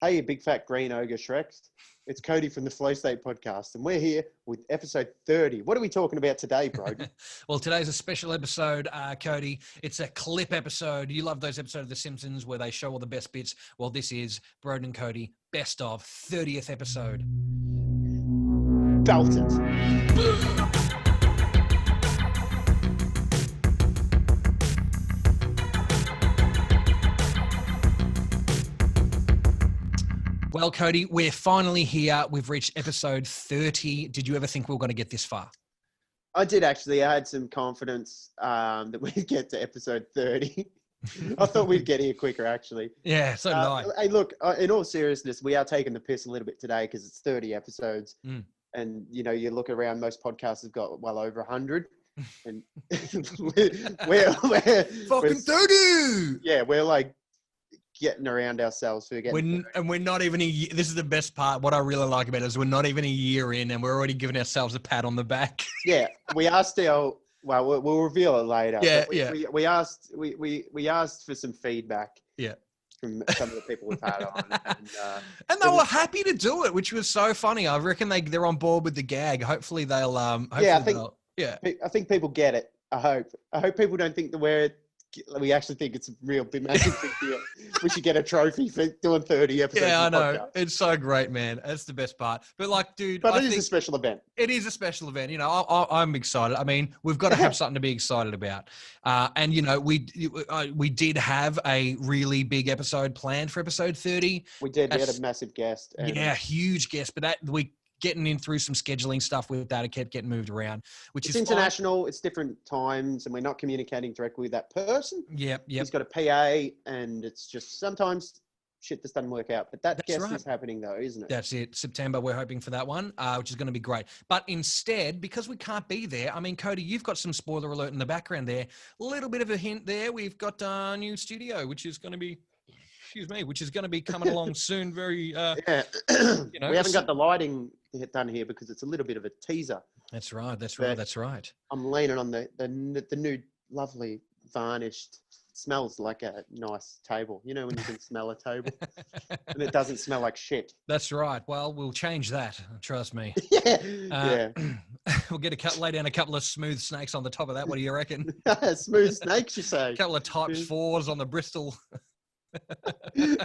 Hey, you big fat green ogre Shreks. It's Cody from the Flow State podcast, and we're here with episode 30. What are we talking about today, Broden? Well, today's a special episode, Cody. It's a clip episode. You love those episodes of The Simpsons where they show all the best bits. Well, this is Broden and Cody, best of 30th episode. Belt it. Well, Cody, we're finally here. We've reached episode 30. Did you ever think we were going to get this far? I did actually. I had some confidence that we'd get to episode 30. I thought we'd get here quicker, actually. Yeah, so did I. Hey, look, in all seriousness, we are taking the piss a little bit today because it's 30 episodes. And, you know, you look around, most podcasts have got well over 100. And we're Fucking 30! Yeah, we're like getting around ourselves. We're not even a year. This is the best part. What I really like about it is we're not even a year in and we're already giving ourselves a pat on the back. Yeah, we asked our... Well, we'll reveal it later. Yeah, we asked for some feedback. Yeah. From some of the people we've had on, and they were happy to do it, which was so funny. I reckon they're on board with the gag. Hopefully they'll. I think people get it. I hope people don't think that we actually think it's a real big massive big deal. We should get a trophy for doing 30 episodes. Yeah, I know. Podcast. It's so great, man. That's the best part. But like, dude, it is a special event. It is a special event. You know, I'm excited. I mean, we've got to have something to be excited about. And you know, we did have a really big episode planned for episode 30. We did. We had a massive guest. Yeah, huge guest. But we getting in through some scheduling stuff with that. It kept getting moved around, which is international. Fine. It's different times, and we're not communicating directly with that person. Yep. He's got a PA, and it's just sometimes shit just doesn't work out. But that's guest is happening though, isn't it? That's it. September, we're hoping for that one, which is going to be great. But instead, because we can't be there, I mean, Cody, you've got some spoiler alert in the background there. A little bit of a hint there. We've got a new studio, which is going to be... which is going to be coming along soon. Very, yeah. You know, we haven't got the lighting done here because it's a little bit of a teaser. That's right. That's right. I'm leaning on the new, lovely varnished. Smells like a nice table. You know when you can smell a table and it doesn't smell like shit. That's right. Well, we'll change that. Trust me. Yeah. We'll lay down a couple of smooth snakes on the top of that. What do you reckon? Smooth snakes, you say? A couple of type 4s on the Bristol. You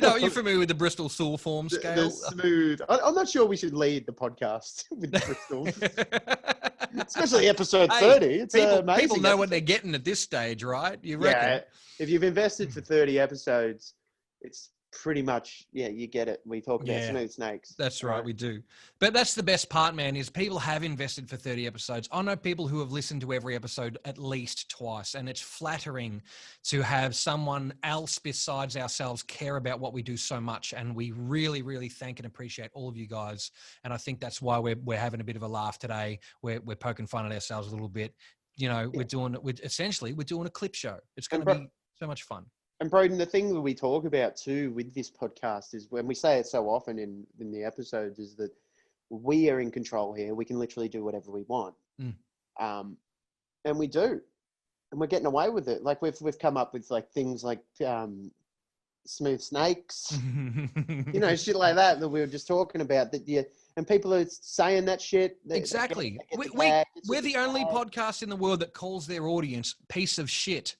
know, you're familiar with the Bristol Saw form scale. The smooth. I'm not sure we should lead the podcast with the Bristol, especially episode 30. It's amazing. People know what they're getting at this stage, right? You reckon? Yeah. If you've invested for 30 episodes, it's pretty much, you get it. We talk about smooth snakes. That's right, we do. But that's the best part, man, is people have invested for 30 episodes. I know people who have listened to every episode at least twice, and it's flattering to have someone else besides ourselves care about what we do so much. And we really, really thank and appreciate all of you guys. And I think that's why we're having a bit of a laugh today. We're poking fun at ourselves a little bit. You know, we're doing a clip show. It's going to be so much fun. And Broden, the thing that we talk about too with this podcast is when we say it so often in the episodes is that we are in control here. We can literally do whatever we want. And we do. And we're getting away with it. Like we've come up with like things like smooth snakes, you know, shit like that we were just talking about and people are saying that shit. Exactly. We're the only podcast in the world that calls their audience piece of shit.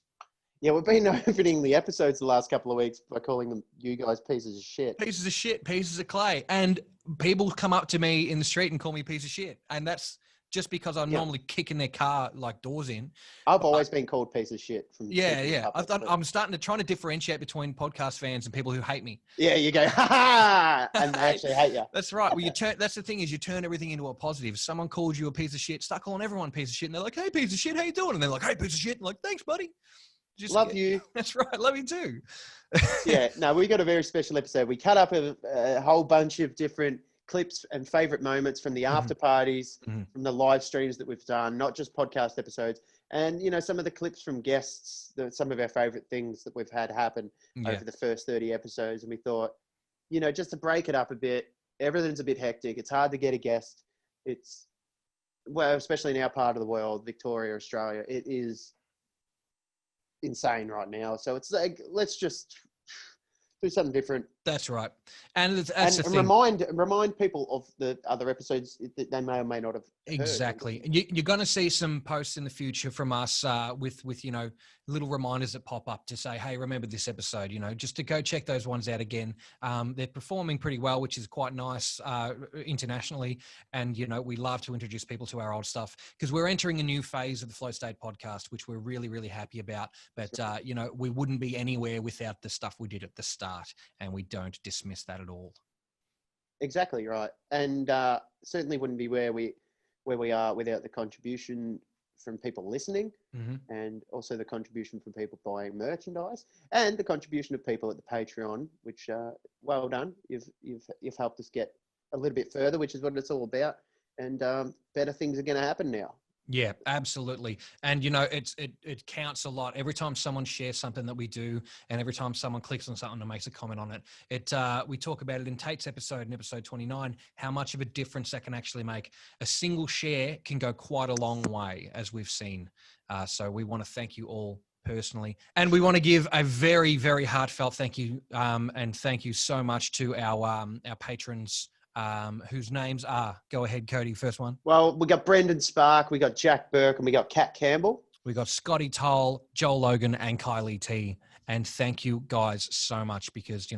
Yeah, we've been opening the episodes the last couple of weeks by calling them you guys pieces of shit. Pieces of shit, pieces of clay. And people come up to me in the street and call me a piece of shit. And that's just because I'm normally kicking their car like doors in. I've always been called piece of shit. I'm starting to try to differentiate between podcast fans and people who hate me. Yeah, you go, ha ha, and they actually hate you. That's right. Well, that's the thing is you turn everything into a positive. If someone calls you a piece of shit, start calling everyone a piece of shit. And they're like, hey, piece of shit, how you doing? And they're like, hey, piece of shit. I'm like, thanks, buddy. Love you. That's right. Love you too. Yeah. No, we got a very special episode. We cut up a whole bunch of different clips and favorite moments from the after parties, from the live streams that we've done, not just podcast episodes. And, you know, some of the clips from guests, some of our favorite things that we've had happen over the first 30 episodes. And we thought, you know, just to break it up a bit, everything's a bit hectic. It's hard to get a guest. Especially in our part of the world, Victoria, Australia, it is insane right now. So it's like, let's just Do something different. That's right. And that's the thing. Remind people of the other episodes that they may or may not have heard. Exactly. You're going to see some posts in the future from us with little reminders that pop up to say, hey, remember this episode, just to go check those ones out again. They're performing pretty well, which is quite nice internationally. And, we love to introduce people to our old stuff because we're entering a new phase of the Flow State podcast, which we're really, really happy about. But, we wouldn't be anywhere without the stuff we did at the start, and we don't dismiss that at all. Exactly right. And certainly wouldn't be where we are without the contribution from people listening, and also the contribution from people buying merchandise, and the contribution of people at the Patreon, which well done. You've helped us get a little bit further, which is what it's all about. And better things are going to happen now. Yeah, absolutely. And, it counts a lot. Every time someone shares something that we do, and every time someone clicks on something and makes a comment on it, we talk about it in Tate's episode, in episode 29, how much of a difference that can actually make. A single share can go quite a long way, as we've seen. So we want to thank you all personally. And we want to give a very, very heartfelt thank you. And thank you so much to our patrons, whose names are, go ahead, Cody, first one. Well, we got Brendan Spark, we got Jack Burke, and we got Kat Campbell. We got Scotty Toll, Joel Logan, and Kylie T. And thank you guys so much because,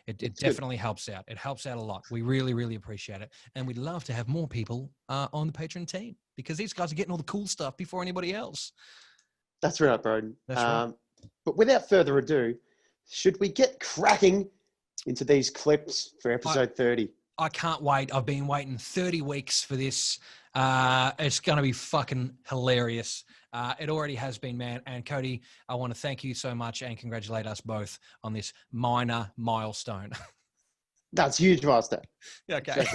it definitely helps out. It helps out a lot. We really, really appreciate it. And we'd love to have more people on the Patreon team because these guys are getting all the cool stuff before anybody else. That's right, Broden. That's right. But without further ado, should we get cracking into these clips for episode 30? I can't wait. I've been waiting 30 weeks for this. It's going to be fucking hilarious. It already has been, man. And Cody, I want to thank you so much and congratulate us both on this minor milestone. That's huge, Master. Okay.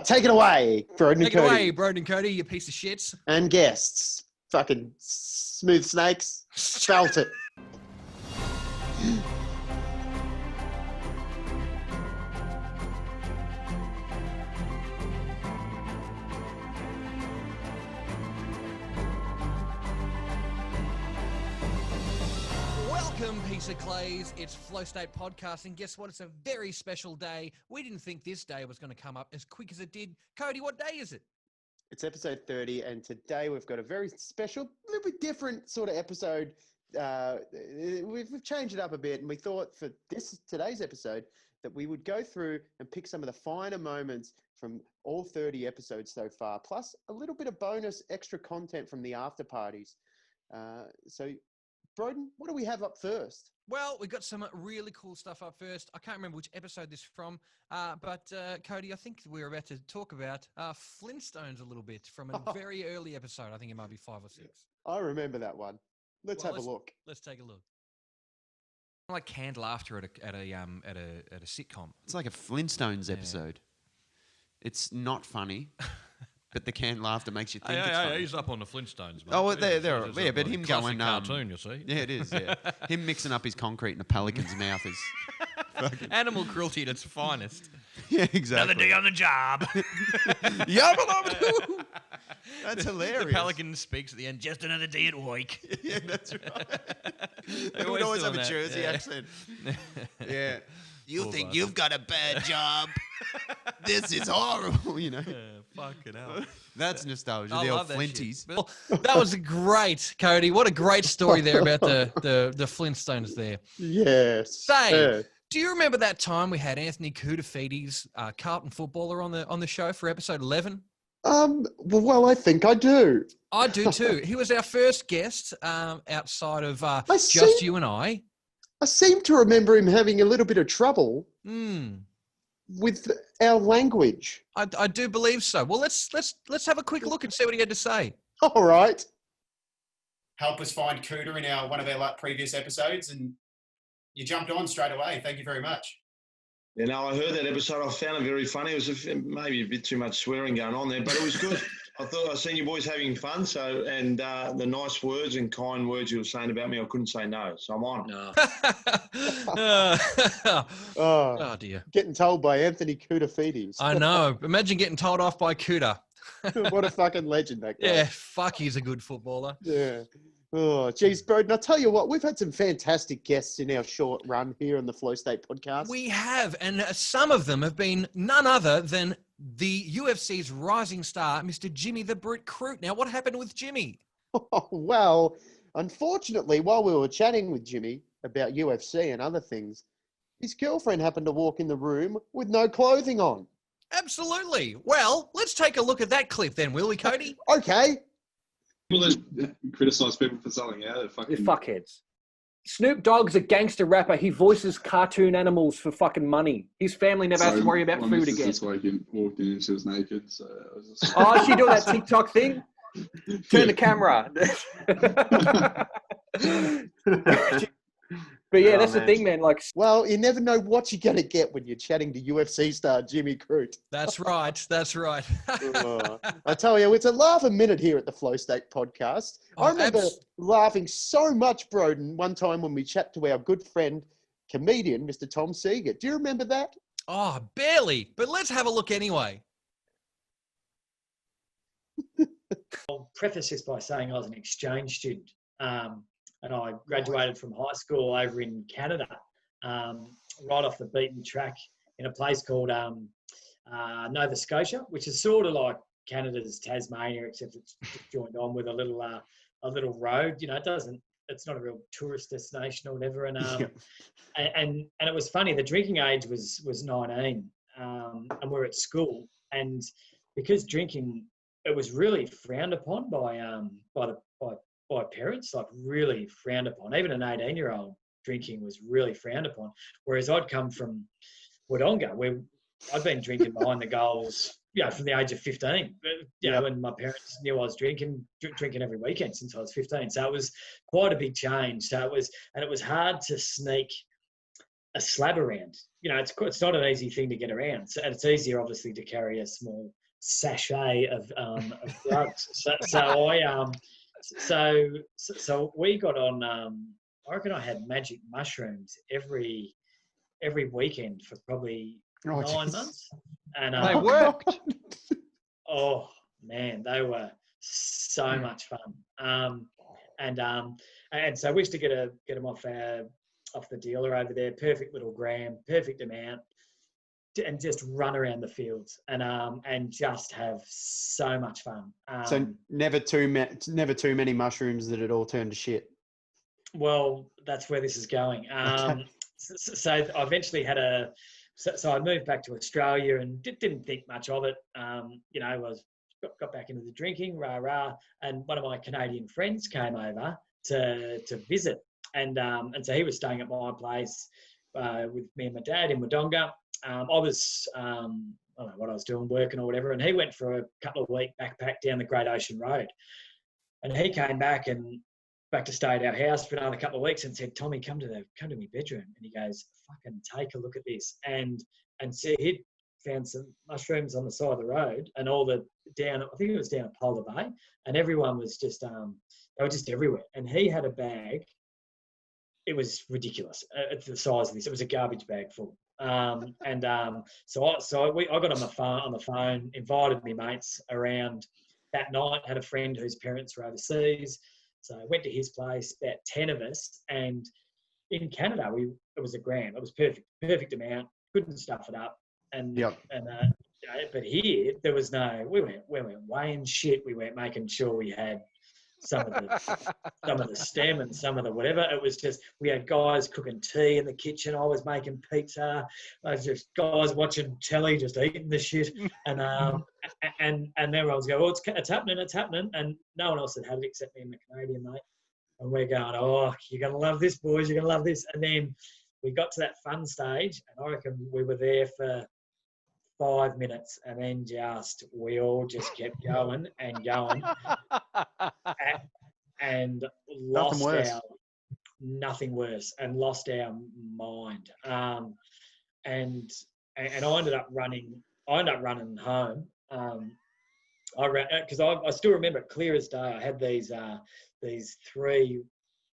Take it away, Broden and Cody. Take it away, Broden and Cody, you piece of shits. And guests. Fucking smooth snakes. Felt it. Welcome, piece of clays. It's Flow State Podcast, and guess what? It's a very special day. We didn't think this day was going to come up as quick as it did. Cody, what day is it? It's episode 30, and today we've got a very special, a little bit different sort of episode. We've changed it up a bit, and we thought for today's episode that we would go through and pick some of the finer moments from all 30 episodes so far, plus a little bit of bonus extra content from the after parties. So, Broden, what do we have up first? Well, we've got some really cool stuff up first. I can't remember which episode this is from, but Cody, I think we're about to talk about Flintstones a little bit from a very early episode. I think it might be 5 or 6. I remember that one. Let's have a look. Let's take a look. Like canned laughter at a sitcom. It's like a Flintstones episode. It's not funny, but the canned laughter makes you think it's funny. He's up on the Flintstones, mate. Oh, they're but him going cartoon, you see. Yeah, it is. Yeah, him mixing up his concrete in a pelican's mouth is fucking... Animal cruelty at its finest. Yeah, exactly. Another day on the job. Yabba-dabba-doo. That's hilarious. The pelican speaks at the end. Just another day at work. Yeah, that's right. They would always have a Jersey accent. Yeah. You Poor think bastard. you've got a bad job? This is horrible, Fucking hell. That's nostalgia. I The old love that shit. Flinties. Well, that was great, Cody. What a great story there about the Flintstones there. Yes. Say, do you remember that time we had Anthony Koutafidis, Carlton footballer, on the show for episode 11? Well, I think I do. I do too. He was our first guest outside of just see. you and I. I seem to remember him having a little bit of trouble Hmm. with our language. I do believe so. Well, let's have a quick look and see what he had to say. All right. Help us find Cooter in one of our previous episodes, and you jumped on straight away. Thank you very much. You know, I heard that episode. I found it very funny. It was maybe a bit too much swearing going on there, but it was good. I seen you boys having fun. So, and the nice words and kind words you were saying about me, I couldn't say no. So I'm on. No. Oh dear. Getting told by Anthony Koutafidis. I know. Imagine getting told off by Kuta. What a fucking legend that guy. Yeah, fuck, he's a good footballer. Yeah. Oh, geez, Broden, I tell you what, we've had some fantastic guests in our short run here on the Flow State podcast. We have, and some of them have been none other than the UFC's rising star, Mr. Jimmy the Brute Crute. Now, what happened with Jimmy? Well, unfortunately, while we were chatting with Jimmy about UFC and other things, his girlfriend happened to walk in the room with no clothing on. Absolutely. Well, let's take a look at that clip then, will we, Cody? Okay. People that criticise people for selling out are fucking... They're fuckheads. Snoop Dogg's a gangster rapper. He voices cartoon animals for fucking money. His family never has to worry about food again. This walked in and she was naked, so I was just... Oh, she doing that TikTok thing? Turn the camera. But yeah, that's the thing, man. Like, well, you never know what you're going to get when you're chatting to UFC star Jimmy Crute. That's right. That's right. I tell you, it's a laugh a minute here at the Flow State podcast. I remember laughing so much, Broden, one time when we chat to our good friend, comedian, Mr. Tom Seeger. Do you remember that? Oh, barely. But let's have a look anyway. I'll preface this by saying I was an exchange student. And I graduated from high school over in Canada, right off the beaten track in a place called Nova Scotia, which is sort of like Canada's Tasmania, except it's joined on with a little road. You know, it's not a real tourist destination or whatever. And and it was funny. The drinking age was 19, and we're at school, and because drinking, it was really frowned upon by parents, like really frowned upon. Even an 18-year-old drinking was really frowned upon. Whereas I'd come from Wodonga, where I'd been drinking behind the goals, you know, from the age of 15. You know, and my parents knew I was drinking every weekend since I was 15. So it was quite a big change. So it was hard to sneak a slab around. You know, it's not an easy thing to get around. So, and it's easier, obviously, to carry a small sachet of drugs. So we got on. I reckon I had magic mushrooms every weekend for probably 9 months, and they worked. Oh man, they were so much fun. And so we used to get them off the dealer over there. Perfect little gram, perfect amount, and just run around the fields and just have so much fun. So never too many mushrooms that it all turned to shit. Well, that's where this is going. So I eventually had so I moved back to Australia and didn't think much of it. You know, I got back into the drinking, and one of my Canadian friends came over to visit, and so he was staying at my place with me and my dad in Wodonga. I was, I don't know what I was doing, working or whatever, and he went for a couple of week backpack down the Great Ocean Road. And he came back to stay at our house for another couple of weeks and said, "Tommy, come to my bedroom." And he goes, "Fucking take a look at this." And so he'd found some mushrooms on the side of the road and I think it was down at Polar Bay, and everyone was just, they were just everywhere. And he had a bag. It was ridiculous. It's the size of this. It was a garbage bag full. So I got on the phone, invited me mates around that night, had a friend whose parents were overseas. So I went to his place, about 10 of us. And in Canada, it was a gram. It was perfect amount. Couldn't stuff it up. But here there was no, we weren't weighing shit. We weren't making sure we had some of the stem and some of the whatever. It was just, we had guys cooking tea in the kitchen. I was making pizza. I was just guys watching telly, just eating the shit. And everyone was going, "Oh, it's happening. And no one else had it except me and the Canadian mate. And we're going, "Oh, you're going to love this, boys. You're going to love this." And then we got to that fun stage, and I reckon we were there for 5 minutes, and then we all just kept going and going, and lost nothing worse, and lost our mind. And I ended up running home. I ran because I still remember it clear as day. I had these 3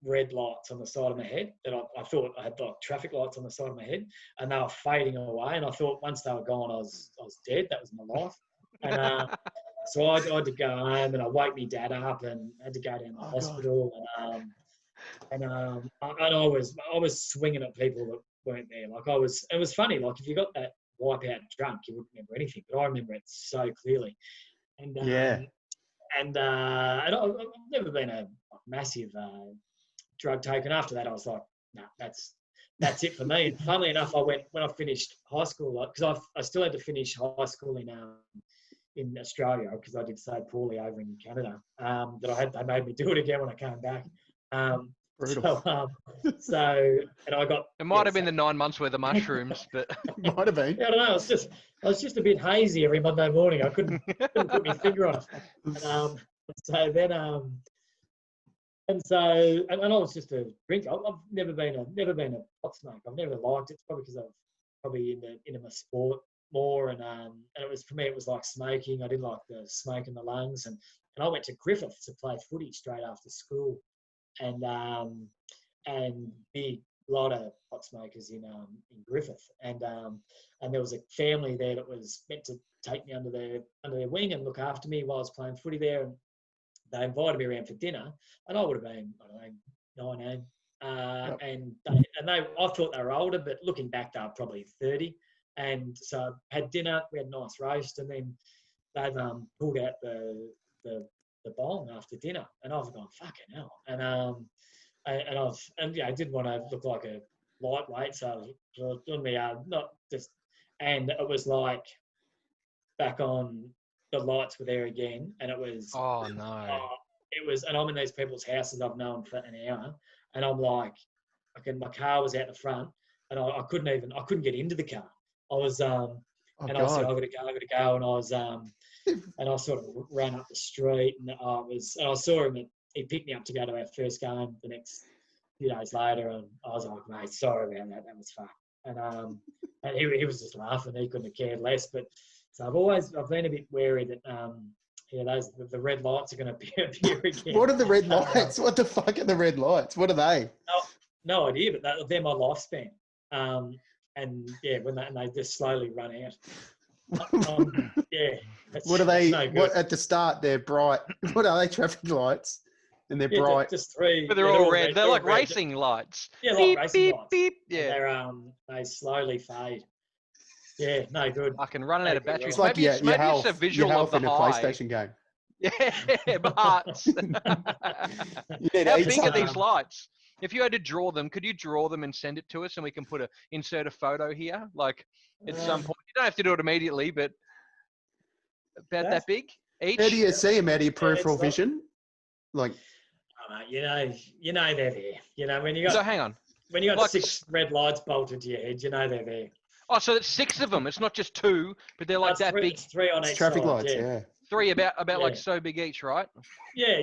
red lights on the side of my head that I thought I had, like traffic lights on the side of my head, and they were fading away. And I thought once they were gone, I was dead. That was my life. so I had to go home and I woke my dad up and had to go down to the hospital. And I was swinging at people that weren't there. Like it was funny. Like if you got that wipeout drunk, you wouldn't remember anything, but I remember it so clearly. And and I've never been a massive drug taker. And after that, I was like, no, that's it for me. And funnily enough, when I finished high school, because I still had to finish high school in Australia because I did so poorly over in Canada that they made me do it again when I came back. So and I got. It might have been the 9 months worth of mushrooms, but might have been. I don't know. I was just a bit hazy every Monday morning. I couldn't put my finger on it. So then and I was just a drinker. I've never been a pot smoker. I've never liked it. It's probably because I've probably into my sport more, and it was for me. It was like smoking. I didn't like the smoke in the lungs, and I went to Griffith to play footy straight after school, and big lot of pot smokers in Griffith, and there was a family there that was meant to take me under their wing and look after me while I was playing footy there, and they invited me around for dinner, and I would have been, I don't know, 19. I thought they were older, but looking back, they were probably 30. And so I had dinner, we had a nice roast, and then they've pulled out the bong after dinner, and I was going, fucking hell. I didn't want to look like a lightweight, so I was doing and it was like back on. The lights were there again, and it was. Oh no! It was, and I'm in these people's houses I've known for an hour, and I'm like, my car was out the front, and I couldn't get into the car. I was I said, I got to go, and I was and I sort of ran up the street, and I saw him. He picked me up to go to our first game the next few days later, and I was like, mate, sorry about that. That was fucked. And he was just laughing. He couldn't have cared less, but. So I've been a bit wary that the red lights are going to appear again. What are the red lights? What the fuck are the red lights? What are they? No idea, but they're my lifespan. And they just slowly run out. What are they? What at the start they're bright. What are they? Traffic lights, and they're bright. Just three. But they're all red. They're like racing lights. Yeah, beep, like racing beep, lights. Beep. Yeah. They slowly fade. Yeah, no good. I can run out of batteries. It's like maybe it's a visual your of the in a high. PlayStation game. Yeah, but how big are these lights? If you had to draw them, could you draw them and send it to us, and we can insert a photo here, like at some point? You don't have to do it immediately, but about that big each. How do you see them out of your peripheral vision? Like, you know they're there. You know when you got. So hang on. When you got 6 red lights bolted to your head, you know they're there. Oh, so it's 6 of them. It's not just 2, but they're like that big. It's 3 on each traffic side, lights, yeah. 3 about like so big each, right? Yeah.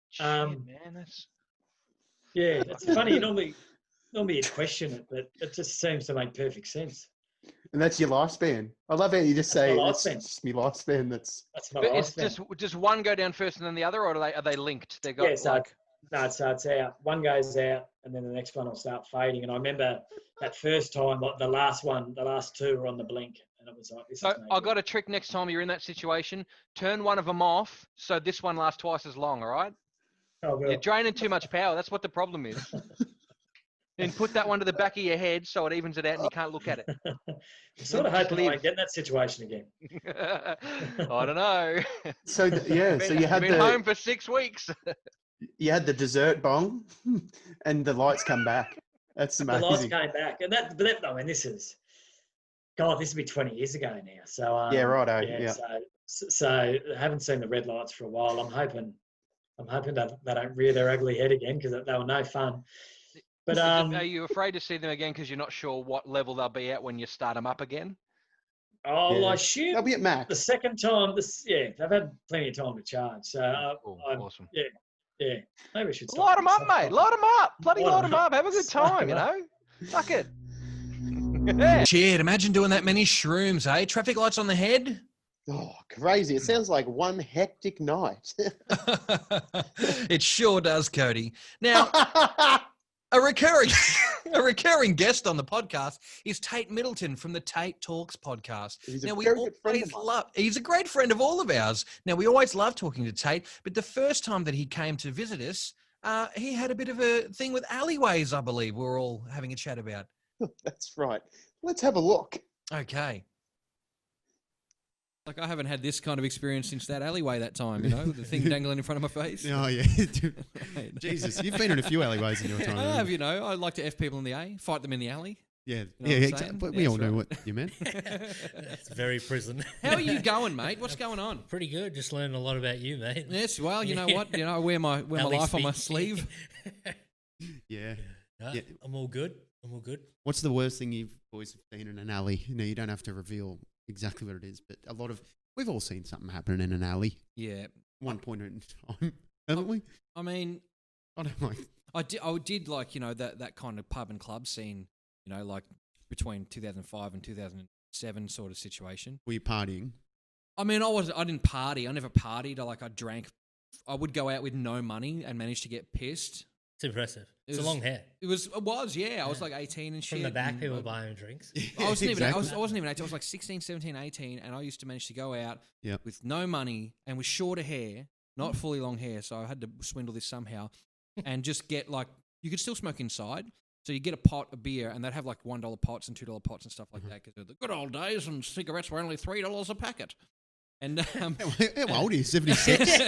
Shit, man, that's. Yeah, it's funny. You normally you'd question it, but it just seems to make perfect sense. And that's your lifespan. I love how you just say it's just my lifespan. That's my but lifespan. It's just one go down first and then the other, or are they linked? They got so it's out. One goes out, and then the next one will start fading. And I remember that first time, the last 2 were on the blink, and it was like this. So I got a trick next time you're in that situation. Turn one of them off, so this one lasts twice as long. All right? Oh, You're draining too much power. That's what the problem is. Then put that one to the back of your head so it evens it out and you can't look at it. I'm sort of hoping I won't get in that situation again. I don't know. So you had been home for 6 weeks. You had the dessert bong, and the lights come back. That's amazing. The lights came back, and this will be 20 years ago now. So yeah, right. Yeah. So I haven't seen the red lights for a while. I'm hoping that they don't rear their ugly head again because they were no fun. But are you afraid to see them again because you're not sure what level they'll be at when you start them up again? Oh, well, I assume they'll be at max. The second time, they've had plenty of time to charge. So awesome. Yeah. Maybe we should light them up, mate. Light them up. Bloody light them up. Have a good time, you know. Fuck it. Shit, imagine doing that many shrooms, eh? Traffic lights on the head? Oh, crazy. It sounds like one hectic night. It sure does, Cody. Now, a recurring A recurring guest on the podcast is Tate Middleton from the Tate Talks podcast. He's a Now, we very good friend always of mine. he's a great friend of all of ours. Now, we always love talking to Tate, but the first time that he came to visit us, he had a bit of a thing with alleyways, I believe. We were all having a chat about. That's right. Let's have a look. Okay. Like, I haven't had this kind of experience since that alleyway that time, you know, the thing dangling in front of my face. Oh, yeah. Dude. Jesus, you've been in a few alleyways in your time. I have, you know. I like to F people in the A, fight them in the alley. Yeah, You know what yeah, I'm exactly. saying? But Yeah, we all that's know right. what you meant. That's very prison. How are you going, mate? What's going on? Pretty good. Just learning a lot about you, mate. Yes, well, you know what? You know, I wear my Alley life on my speak. sleeve. Yeah. No, Yeah. I'm all good. I'm all good. What's the worst thing you've always seen in an alley? You know, you don't have to reveal exactly what it is, but we've all seen something happen in an alley. Yeah. One point in time, haven't we? I mean, I don't like. I did like, you know, that kind of pub and club scene, you know, like between 2005 and 2007 sort of situation. Were you partying? I mean, I didn't party. I never partied. I drank. I would go out with no money and manage to get pissed. It's impressive. It's was- a long hair. It was, yeah. I was like 18 and shit. From the back, and people I- buying drinks. I wasn't even. Exactly. I wasn't even 18. I was like 16, 17, 18, and I used to manage to go out Yep. with no money and with shorter hair, not fully long hair. So I had to swindle this somehow, and just get like you could still smoke inside. So you get a pot of beer, and they'd have like $1 pots and $2 pots and stuff like that. Because the good old days, and cigarettes were only $3 a packet. And How old are you? 76?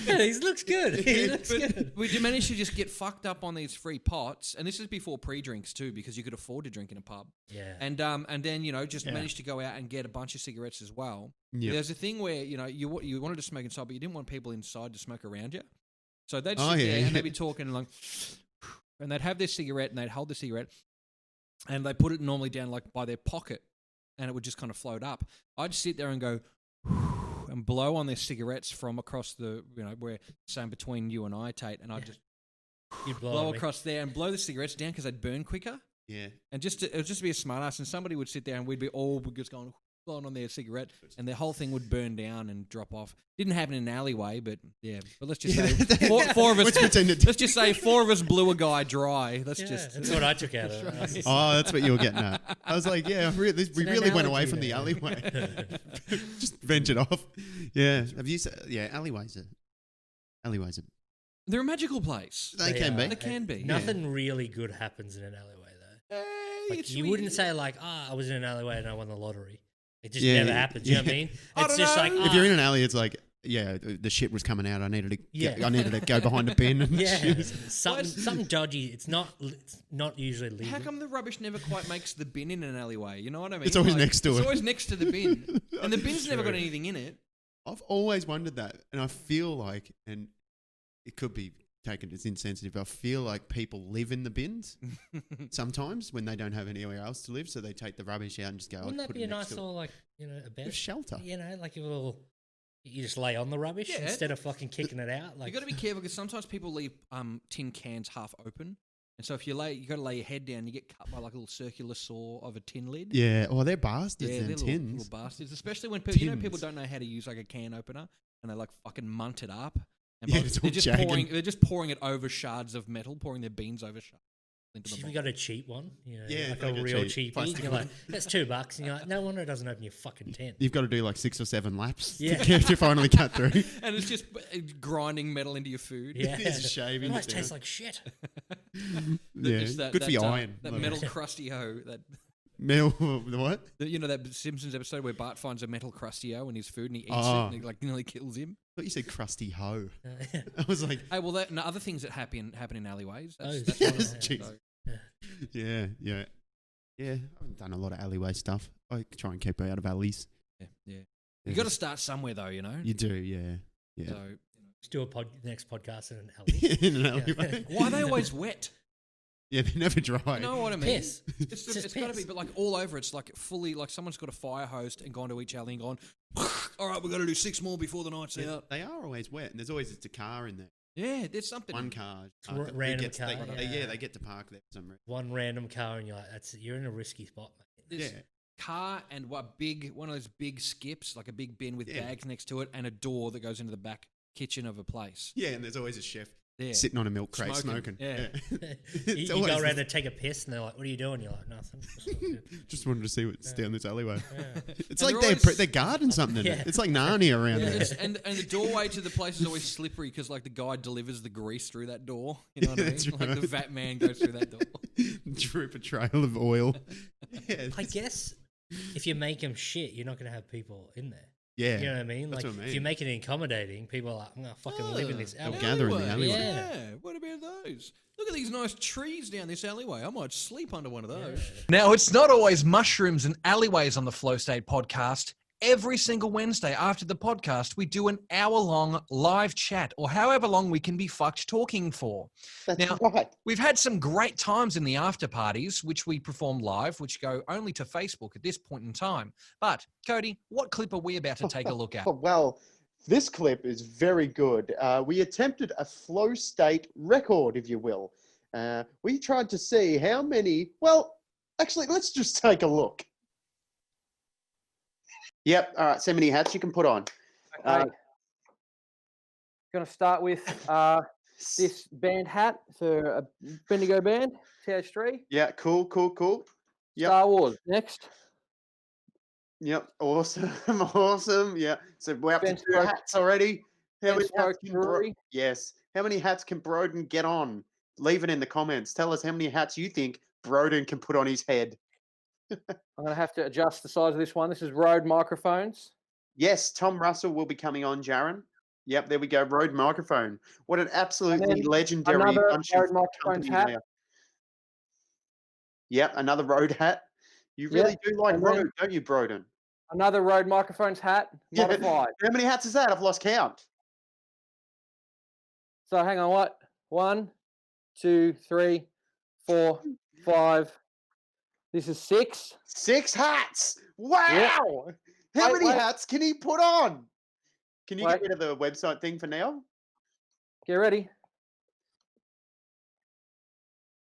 He looks good. He looks good. we did manage to just get fucked up on these free pots, and this is before pre-drinks too, because you could afford to drink in a pub. Yeah. And then, you know, just managed to go out and get a bunch of cigarettes as well. Yep. There's a thing where, you know, you wanted to smoke inside, but you didn't want people inside to smoke around you. So they'd sit Oh, yeah, there and yeah. they'd be talking like, and they'd have their cigarette and they'd hold the cigarette, and they put it normally down like by their pocket, and it would just kind of float up. I'd sit there and go and blow on their cigarettes from across the, you know, where same between you and I, Tate, and I'd just You'd blow blow me. across there and blow the cigarettes down because they'd burn quicker. Yeah. And it would just be a smart ass, and somebody would sit there and we'd just going blowing on their cigarette, and the whole thing would burn down and drop off. Didn't happen in an alleyway, but yeah. But let's just say four of us. Let's pretend it- Let's just say 4 of us blew a guy dry. Let's just. That's what I took out of it. Oh, that's what you were getting at. I was like, yeah, we an really went away analogy from the there. alleyway. Just ventured off. Yeah. Have you said, yeah, alleyways are, They're a magical place. they can be. They can be. Nothing really good happens in an alleyway, though. Like, you wouldn't say like, I was in an alleyway and I won the lottery. It just Yeah, never happens. You know what I yeah. mean? I It's don't just know. like, If you're in an alley, it's like, yeah, the shit was coming out. I needed to go behind a bin. And yeah, shoes. something dodgy. It's not usually legal. How come the rubbish never quite makes the bin in an alleyway? You know what I mean? It's always next to It's it. always next to the bin, and the bin's never got anything in it. I've always wondered that, and I feel like, and it could be taken as insensitive, but I feel like people live in the bins sometimes when they don't have anywhere else to live, so they take the rubbish out and just go. Wouldn't I'll that put be it a next nice to it. little, like, you know, a bed? It's shelter. You know, like a little. You just lay on the rubbish Yeah. instead of fucking kicking it out. Like, You got to be careful because sometimes people leave tin cans half open, and so if you got to lay your head down, you get cut by like a little circular saw of a tin lid. Yeah, oh, they're bastards. Yeah, them they're tins. little bastards. Especially when people, people Tins. don't know how to use like a can opener, and they like fucking munt it up. And Yeah, by- it's all they're just jagged. They're just pouring it over shards of metal, pouring their beans over shards into the if you bottom. got a cheap one, you know, Yeah, like like a a real cheap cheapie, plastic you're like, one. that's $2, and you're like, no wonder it doesn't open your fucking tent. You've got to do like 6 or 7 laps Yeah. to finally cut through. And it's just grinding metal into your food. Yeah, It's just shaving It it might taste down. like shit. Yeah, It's good for your iron. That Like metal crusty-o. That metal, the what? you know that Simpsons episode where Bart finds a metal crusty-o in his food and he eats Oh. it and it like nearly kills him. I thought you said crusty hoe. I was like, Hey, well, and other things that happen in alleyways. Oh, That's yeah. one of them. Jeez. So- yeah. I haven't done a lot of alleyway stuff. I try and keep out of alleys. Yeah. Yeah, You got to start somewhere, though. You know. You do, yeah. So, let's do the next podcast in an alley. In an alleyway. Why are they always wet? Yeah, they never dry. You know what I mean? Piss. It's just got to be, piss. but like all over. It's like fully like someone's got a fire hose and gone to each alley and gone. All right, we've got to do 6 more before the night's out. They are always wet, and there's always just a car in there. Yeah, there's something. One car. It's a random car, yeah. They get to park there for some reason. One random car, and you're like, you're in a risky spot, mate. This car and one of those big skips, like a big bin with Yeah. bags next to it, and a door that goes into the back kitchen of a place. Yeah, and there's always a chef. Yeah. sitting on a milk crate smoking. Yeah. It's you always go around the- and take a piss, and they're like, "What are you doing?" You're like, "Nothing." Just wanted to see what's down this alleyway. It's And like they're they're always- they're guarding something. Yeah. It's like Narnia around Yeah, there. and the doorway to the place is always slippery because like the guy delivers the grease through that door. You know what I mean? That's Like the right. vat man goes through that door. Drip a trail of oil. Yeah, I guess if you make them shit, you're not going to have people in there. Yeah, You know what I mean? that's Like, what I if you mean. make it accommodating, people are like, I'm going to fucking live in this they'll alleyway. gather in the alleyway. Yeah. What about those? Look at these nice trees down this alleyway. I might sleep under one of those. Now, it's not always mushrooms and alleyways on the Flow State podcast. Every single Wednesday after the podcast, we do an hour-long live chat, or however long we can be fucked talking for. That's Now, right. we've had some great times in the after parties, which we perform live, which go only to Facebook at this point in time. But, Cody, what clip are we about to take a look at? Oh, well, this clip is very good. We attempted a flow state record, if you will. We tried to see how many, well, actually, let's just take a look. Yep. All right. So many hats you can put on. Okay. Going to start with this band hat for a Bendigo band, TH3. Yeah. Cool. Yep. Star Wars. Next. Yep. Awesome. Awesome. Yeah. So we're up to Ben 2 Stokes- hats already. How Ben many hats Stokes can Brewery. Yes. How many hats can Broden get on? Leave it in the comments. Tell us how many hats you think Broden can put on his head. I'm going to have to adjust the size of this one. This is Rode microphones. Yes, Tom Russell will be coming on, Jaron. Yep, there we go. Rode microphone. What an absolutely then legendary another bunch of Rode microphones companies hat. there. Yep, another Rode hat. You really do like and then- Rode, don't you, Broden? Another Rode microphones hat, Yeah. modified. How many hats is that? I've lost count. So hang on, what? 1, 2, 3, 4, 5. This is 6. 6 hats. Wow. How Wait, many wait. hats can he put on? Can you Wait. get rid of the website thing for now? Get ready.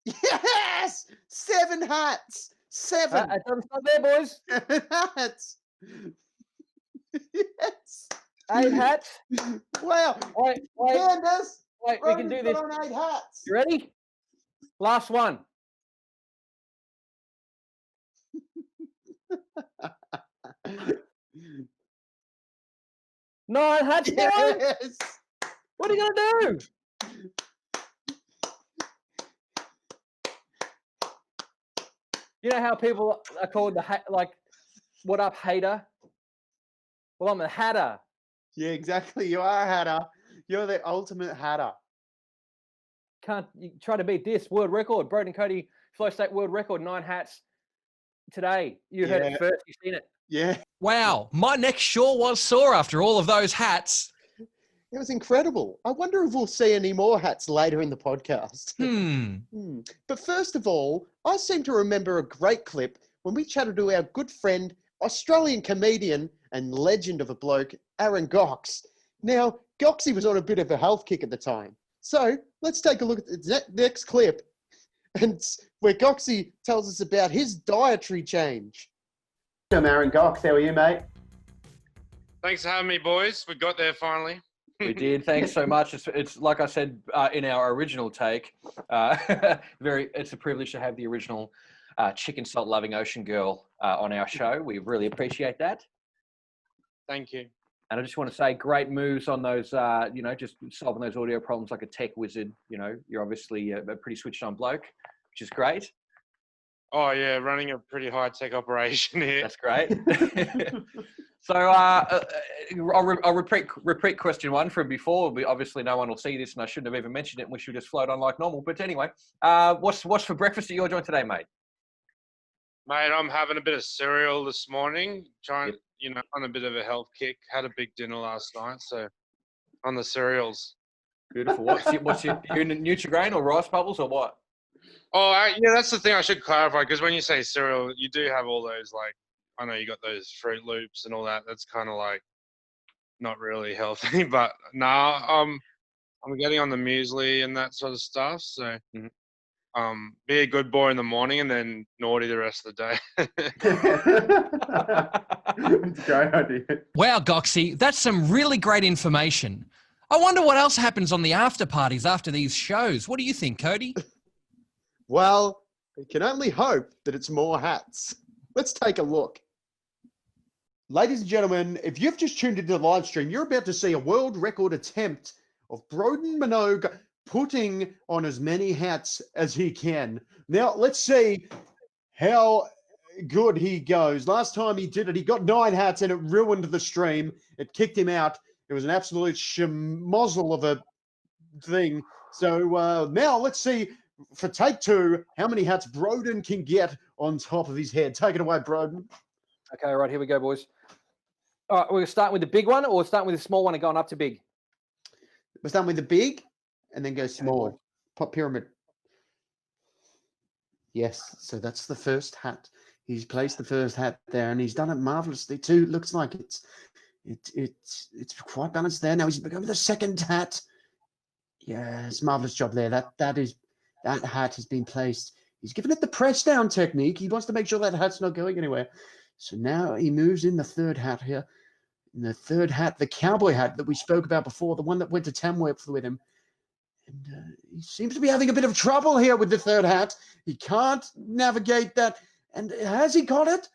Yes! 7 hats. 7. It doesn't stop there, boys. 7 hats. Yes. 8 hats. Wow. Wait. Candace, Wait, we can Broden's do this. got on 8 hats. You ready? Last one. Nine hats, boys. Yes. What are you gonna do? You know how people are called like, what up, hater? Well, I'm a hatter. Yeah, exactly. You are a hatter. You're the ultimate hatter. Can't you try to beat this world record? Broden Cody Flow State world record, 9 hats today. You heard Yeah. it first. You've seen it. Yeah. Wow, my neck sure was sore after all of those hats. It was incredible. I wonder if we'll see any more hats later in the podcast. But first of all, I seem to remember a great clip when we chatted to our good friend, Australian comedian and legend of a bloke, Aaron Gox. Now, Goxie was on a bit of a health kick at the time. So let's take a look at the next clip and where Goxie tells us about his dietary change. I'm Aaron Gox. How are you, mate? Thanks for having me, boys. We got there finally. We did. Thanks so much. It's like I said in our original take. It's a privilege to have the original chicken salt loving ocean girl on our show. We really appreciate that. Thank you. And I just want to say, great moves on those. Just solving those audio problems like a tech wizard. You're obviously a pretty switched on bloke, which is great. Oh yeah, running a pretty high tech operation here. That's great. So I'll repeat question 1 from before. Obviously, no one will see this, and I shouldn't have even mentioned it. And we should just float on like normal. But anyway, what's for breakfast at your joint today, mate? Mate, I'm having a bit of cereal this morning, trying, on a bit of a health kick. Had a big dinner last night, so on the cereals. Beautiful. What's your Nutri-Grain or Rice Bubbles or what? Oh, yeah, that's the thing I should clarify, because when you say cereal, you do have all those, like, I know you got those Fruit Loops and all that. That's kind of like not really healthy, but I'm getting on the muesli and that sort of stuff. So, be a good boy in the morning and then naughty the rest of the day. It's a great idea. Wow, Goxie, that's some really great information. I wonder what else happens on the after parties after these shows. What do you think, Cody? Well, we can only hope that it's more hats. Let's take a look. Ladies and gentlemen, if you've just tuned into the live stream, you're about to see a world record attempt of Broden Minogue putting on as many hats as he can. Now, let's see how good he goes. Last time he did it, he got 9 hats and it ruined the stream. It kicked him out. It was an absolute schmozzle of a thing. So now let's see for take 2 how many hats Broden can get on top of his head. Take it away, Broden. Okay, right, here we go, boys. All right, we're starting with the big one, or we're starting with the small one and going up to big? We're starting with the big and then go small. Pop pyramid. Yes, so that's the first hat. He's placed the first hat there, and he's done it marvelously too. Looks like it's quite balanced there. Now he's become the second hat. Yes, marvelous job there. That hat has been placed. He's given it the press down technique. He wants to make sure that hat's not going anywhere. So now he moves in the third hat here. In the third hat, the cowboy hat that we spoke about before, the one that went to Tamworth with him. And he seems to be having a bit of trouble here with the third hat. He can't navigate that. And has he got it?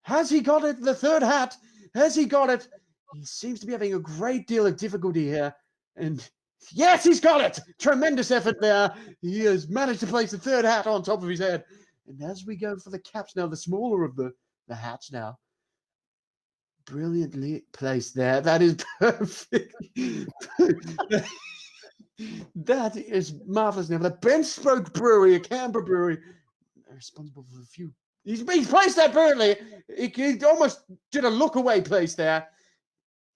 Has he got it? The third hat. Has he got it? He seems to be having a great deal of difficulty here. And yes, he's got it. Tremendous effort there. He has managed to place the third hat on top of his head. And as we go for the caps now, the smaller of the hats now. Brilliantly placed there. That is perfect. That is marvelous. Now, the Benspoke Brewery, a Canberra brewery, responsible for a few. He's placed that brilliantly. He almost did a look away place there.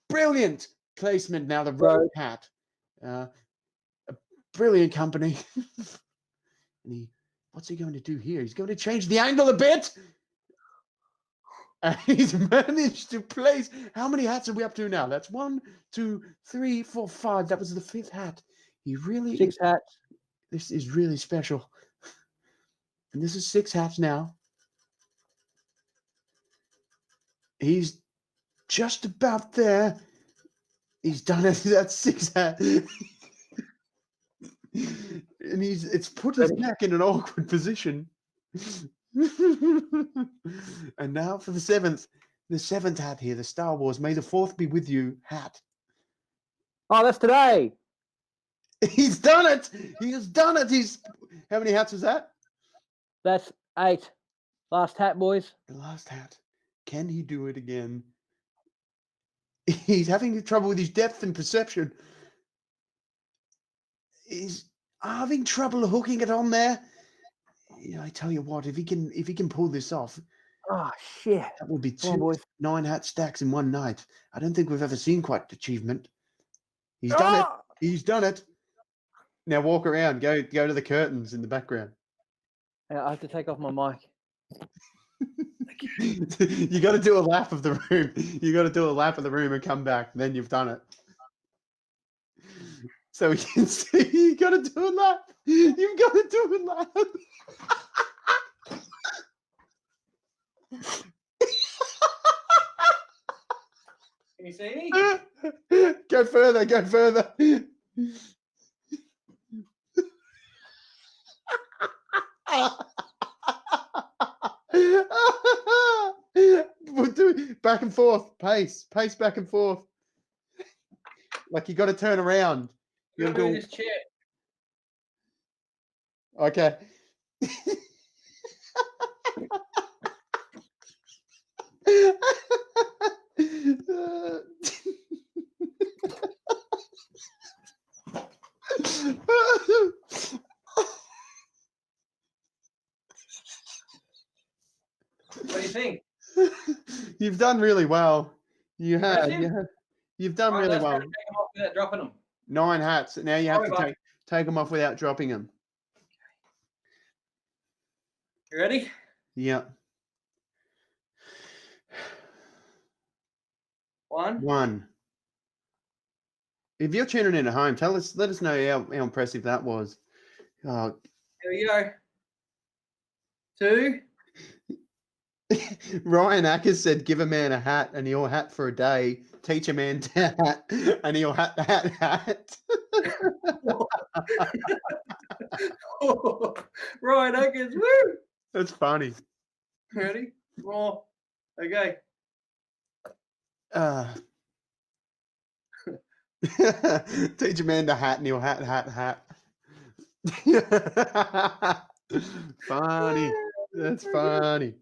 Brilliant placement now, the road hat. A brilliant company. And what's he going to do here? He's going to change the angle a bit. And he's managed to place. How many hats are we up to now? That's 1, 2, 3, 4, 5. That was the 5th hat. He really 6 hats. This is really special. And this is 6 hats now. He's just about there. He's done it. That's 6 hats. And it's put his neck in an awkward position. And now for the 7th hat here, the Star Wars May the 4th be with you hat. Oh, that's today. He's done it. He has done it. How many hats is that? That's 8. Last hat, boys. The last hat. Can he do it again? He's having trouble with his depth and perception. He's having trouble hooking it on there. I tell you what, if he can pull this off, oh shit, that would be 2 9 hat stacks in one night. I don't think we've ever seen quite the achievement. He's done it. He's done it. Now walk around. Go to the curtains in the background. I have to take off my mic. You got to do a lap of the room. You got to do a lap of the room and come back. Then you've done it. So we can see you got to do a lap. You've got to do a lap. Can you see me? Go further. Go further. We'll do back and forth. Pace back and forth. Like you got to turn around. You're doing this chair. Okay. What do you think? You've done really well. You have. You've done really well. Take them off without dropping them. 9 hats. Now you have to take them off without dropping them. You ready? Yeah. 1. If you're tuning in at home, let us know how impressive that was. Oh. Here we go. 2. Ryan Ackers said, "Give a man a hat, and he'll hat for a day. Teach a man to hat, and he'll hat the hat." Ryan Atkins, woo! That's funny. Ready? Oh, okay. Teach a man to hat, and he'll hat. Funny. That's funny.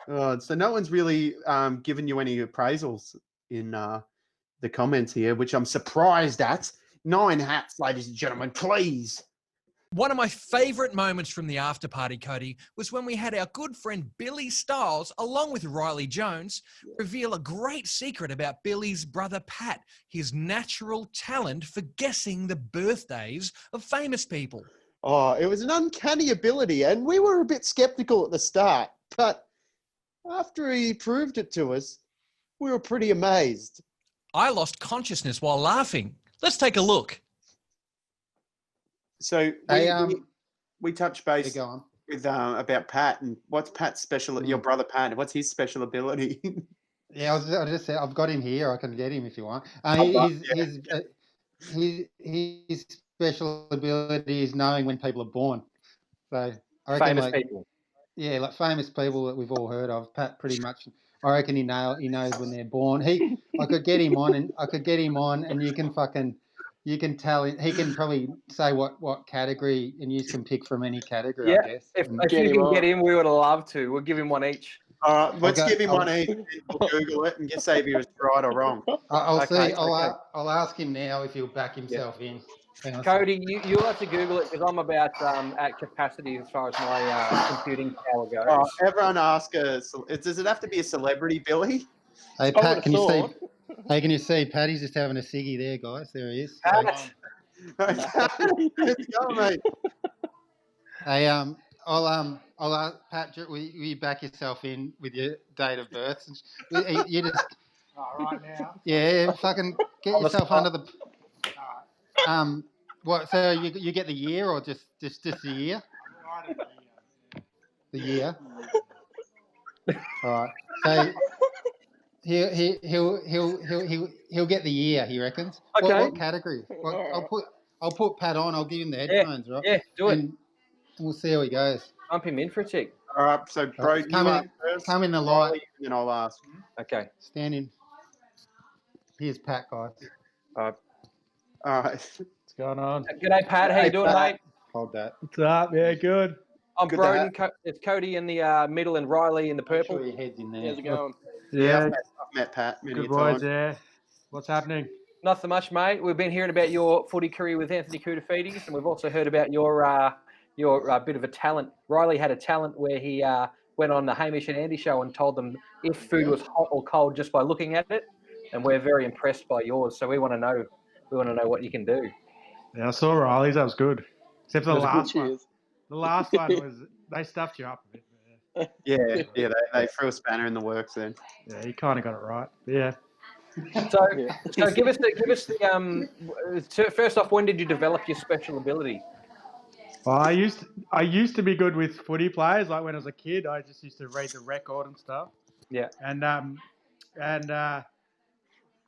Oh, so no one's really given you any appraisals in the comments here, which I'm surprised at. 9 hats, ladies and gentlemen, please. One of my favourite moments from the after party, Cody, was when we had our good friend Billy Stiles, along with Riley Jones, reveal a great secret about Billy's brother Pat, his natural talent for guessing the birthdays of famous people. Oh, it was an uncanny ability, and we were a bit skeptical at the start, but after he proved it to us, we were pretty amazed. I lost consciousness while laughing. Let's take a look. So we touched base with about Pat, and what's Pat's special? Your brother Pat, what's his special ability? Yeah, I just said I've got him here. I can get him if you want. His special ability is knowing when people are born. So I reckon, Famous people. Yeah, like famous people that we've all heard of. Pat pretty much. I reckon he knows when they're born. I could get him on, and you can tell he can probably say what category, and you can pick from any category. Yeah, I guess. if you can get him, we would love to. We'll give him one each. All right, let's give him one each. We'll Google it and just say if he was right or wrong. I'll see. I'll ask him now if he'll back himself in. Cody, you'll have to Google it because I'm about at capacity as far as my computing power goes. Oh, everyone ask us. Does it have to be a celebrity, Billy? Hey Pat, can you see? Hey, can you see? Patty's just having a ciggy there, guys. There he is. Pat. Let's go, mate. Hey, I'll ask Pat. Will you back yourself in with your date of birth? You just. Right now. Yeah, fucking get yourself under the. What? So you get the year or just the year? The year. All right. So he'll get the year. He reckons. Okay. What category? I'll put Pat on. I'll give him the headphones, right? Yeah, do it. And we'll see how he goes. Pump him in for a tick. All right. So, bro, come in the light, and I'll ask. Okay. Stand in. Here's Pat, guys. All right. What's going on? G'day, Pat. How you doing, Pat. mate? Hold that. What's up? Yeah, good. I'm Good Broden. It's Cody in the middle and Riley in the purple. Make sure your head's in there. How's it going? Yeah, I've met Pat many good times. boys. Yeah. What's happening? Nothing much, mate. We've been hearing about your footy career with Anthony Koutafidis, and we've also heard about your bit of a talent. Riley had a talent where he went on the Hamish and Andy show and told them if food was hot or cold just by looking at it, and we're very impressed by yours. So we want to know what you can do. Yeah, I saw Riley's. That was good. Except for the That was last good. one. The last one was they stuffed you up a bit. Yeah, they threw a spanner in the works then. Yeah, you kind of got it right. Yeah. So give us the first off, when did you develop your special ability? Well, I used to be good with footy players. Like when I was a kid, I just used to read the record and stuff. Yeah. And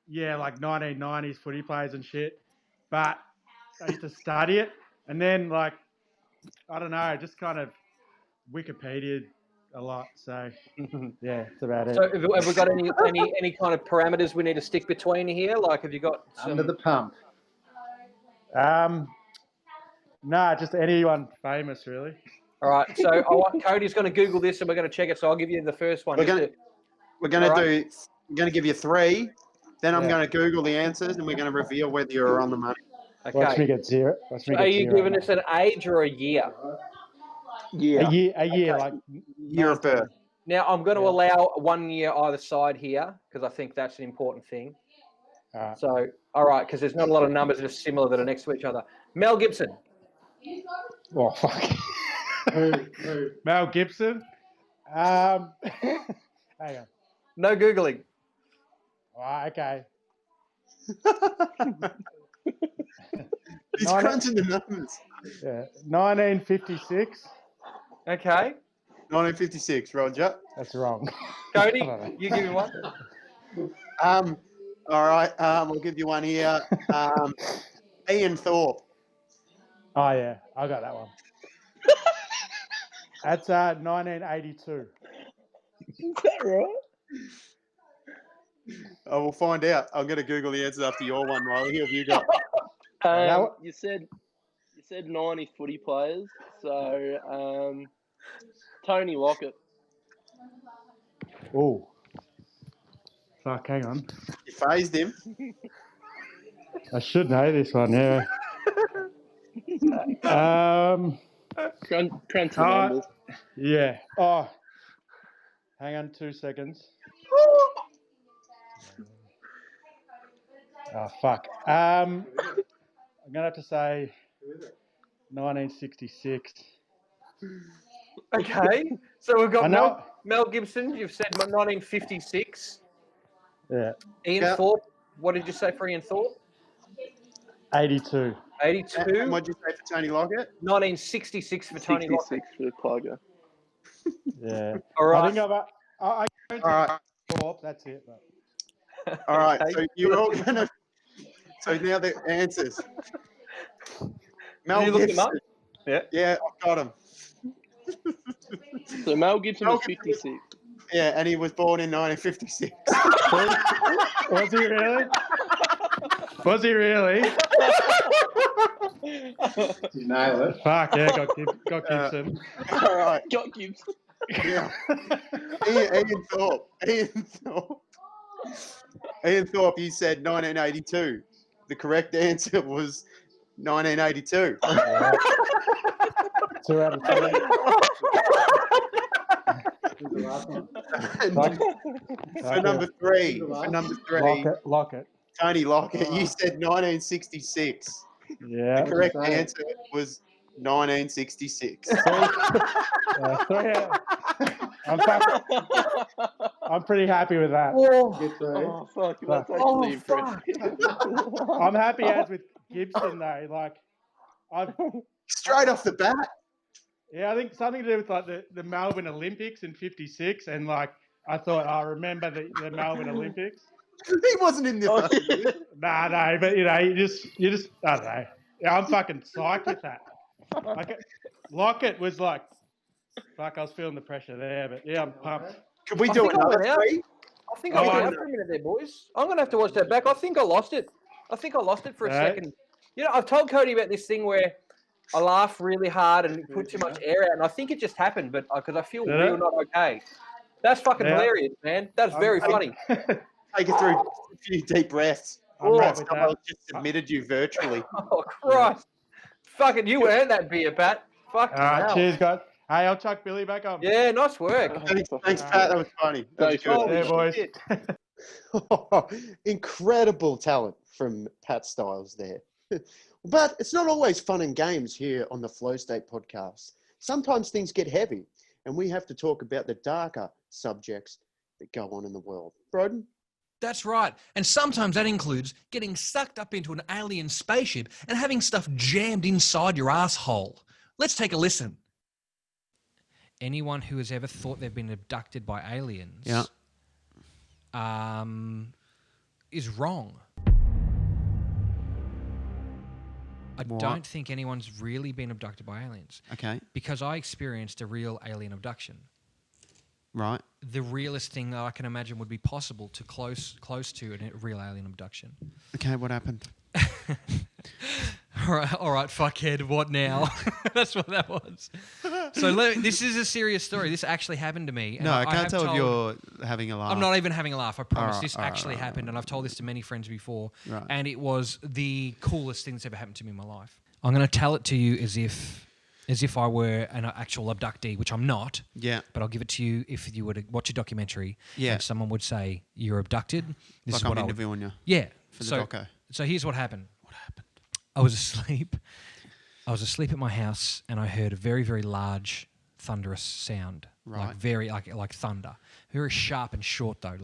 yeah, like 1990s footy players and shit. But I used to study it, and then like I don't know, just kind of Wikipedia'd a lot. So yeah, that's about it. So have we got any kind of parameters we need to stick between here? Like, have you got some... Under the pump? Nah, just anyone famous, really. All right. So Cody's going to Google this, and we're going to check it. So I'll give you the first one. We're gonna give you 3. Then I'm going to Google the answers, and we're going to reveal whether you're on the money. Okay. Watch me get zero. Are you giving us an age or a year? Yeah. A year, like year of birth. Now I'm going to allow 1 year either side here because I think that's an important thing. So, all right, because there's not a lot of numbers that are similar that are next to each other. Mel Gibson. Oh fuck. Who? Mel Gibson. Hang on. No googling. Oh, okay. He's crunching the numbers. Yeah, 1956. Okay. 1956, Roger. That's wrong. Cody, you give me one. All right. I'll give you one here. Ian Thorpe. Oh yeah, I got that one. That's 1982. Is that right? I will find out. I'm going to Google the answers after your one, Riley. Who have you got? You said 90 footy players, so Tony Lockett. Oh. Fuck, hang on. You phased him. I should know this one, yeah. Crunch the numbers. Yeah. Oh. Hang on 2 seconds. Oh, fuck. I'm going to have to say 1966. Okay. So we've got Mel Gibson. You've said 1956. Yeah. Ian Thorpe. What did you say for Ian Thorpe? 82. 82. And what did you say for Tony Lockett? 1966 for Tony Lockett. 66 for Plugger. Yeah. All right. I think I All right. Thorpe, that's it. But. All right. So you're all going to... So now the answers. Mel you look him up? Gibson. Yeah, I've got him. So Mel Gibson was 56. Yeah, and he was born in 1956. Was he really? Was he really? You nailed it. Fuck yeah, got Gibson. All right. Got Gibson. Yeah. Ian Thorpe. Ian Thorpe, you said 1982. The correct answer was 1982. 2 out of 10. For number three, Lockett. Tony Lockett, you said 1966. Yeah. The correct answer was 1966. I'm pretty happy with that. Oh, fuck. That's actually impressive. I'm happy as with Gibson, though. Like, Straight off the bat. Yeah, I think something to do with like the Melbourne Olympics in '56, and like I thought, I remember the Melbourne Olympics. He wasn't in the. No, but you just I don't know. Yeah, I'm fucking psyched with that. Like, Lockett was like, fuck, I was feeling the pressure there, but yeah, I'm pumped. Could we do another three? I think I went out for a minute there, boys. I'm gonna have to watch that back. I think I lost it. For a second. You know, I've told Cody about this thing where I laugh really hard and put too much air out, and I think it just happened, but because I feel real not okay. That's fucking hilarious, man. That's very funny. Take it through a few deep breaths. Someone just submitted you virtually. Oh, Christ. Fucking, you earned that beer, Pat. Fuck. Cheers, guys. Hey, I'll chuck Billy back on. Yeah, nice work. Thanks, Pat. That was funny. That was good. boys. Incredible talent from Pat Styles there. But it's not always fun and games here on the Flow State podcast. Sometimes things get heavy, and we have to talk about the darker subjects that go on in the world. Broden? That's right. And sometimes that includes getting sucked up into an alien spaceship and having stuff jammed inside your asshole. Let's take a listen. Anyone who has ever thought they've been abducted by aliens is wrong. I don't think anyone's really been abducted by aliens. Okay. Because I experienced a real alien abduction. Right. The realest thing that I can imagine would be possible to close to a real alien abduction. Okay, what happened? All right, fuckhead, what now? That's what that was. So this is a serious story. This actually happened to me. And I can't tell if you're having a laugh. I'm not even having a laugh, I promise. This actually happened, and I've told this to many friends before, and it was the coolest thing that's ever happened to me in my life. I'm going to tell it to you as if I were an actual abductee, which I'm not. Yeah. But I'll give it to you if you were to watch a documentary. Yeah. And someone would say, you're abducted. This like is what I'm interviewing you. Yeah. For the doco. So here's what happened. I was asleep. I was asleep at my house, and I heard a very, very large, thunderous sound. Right. Like very, like thunder. Very sharp and short though,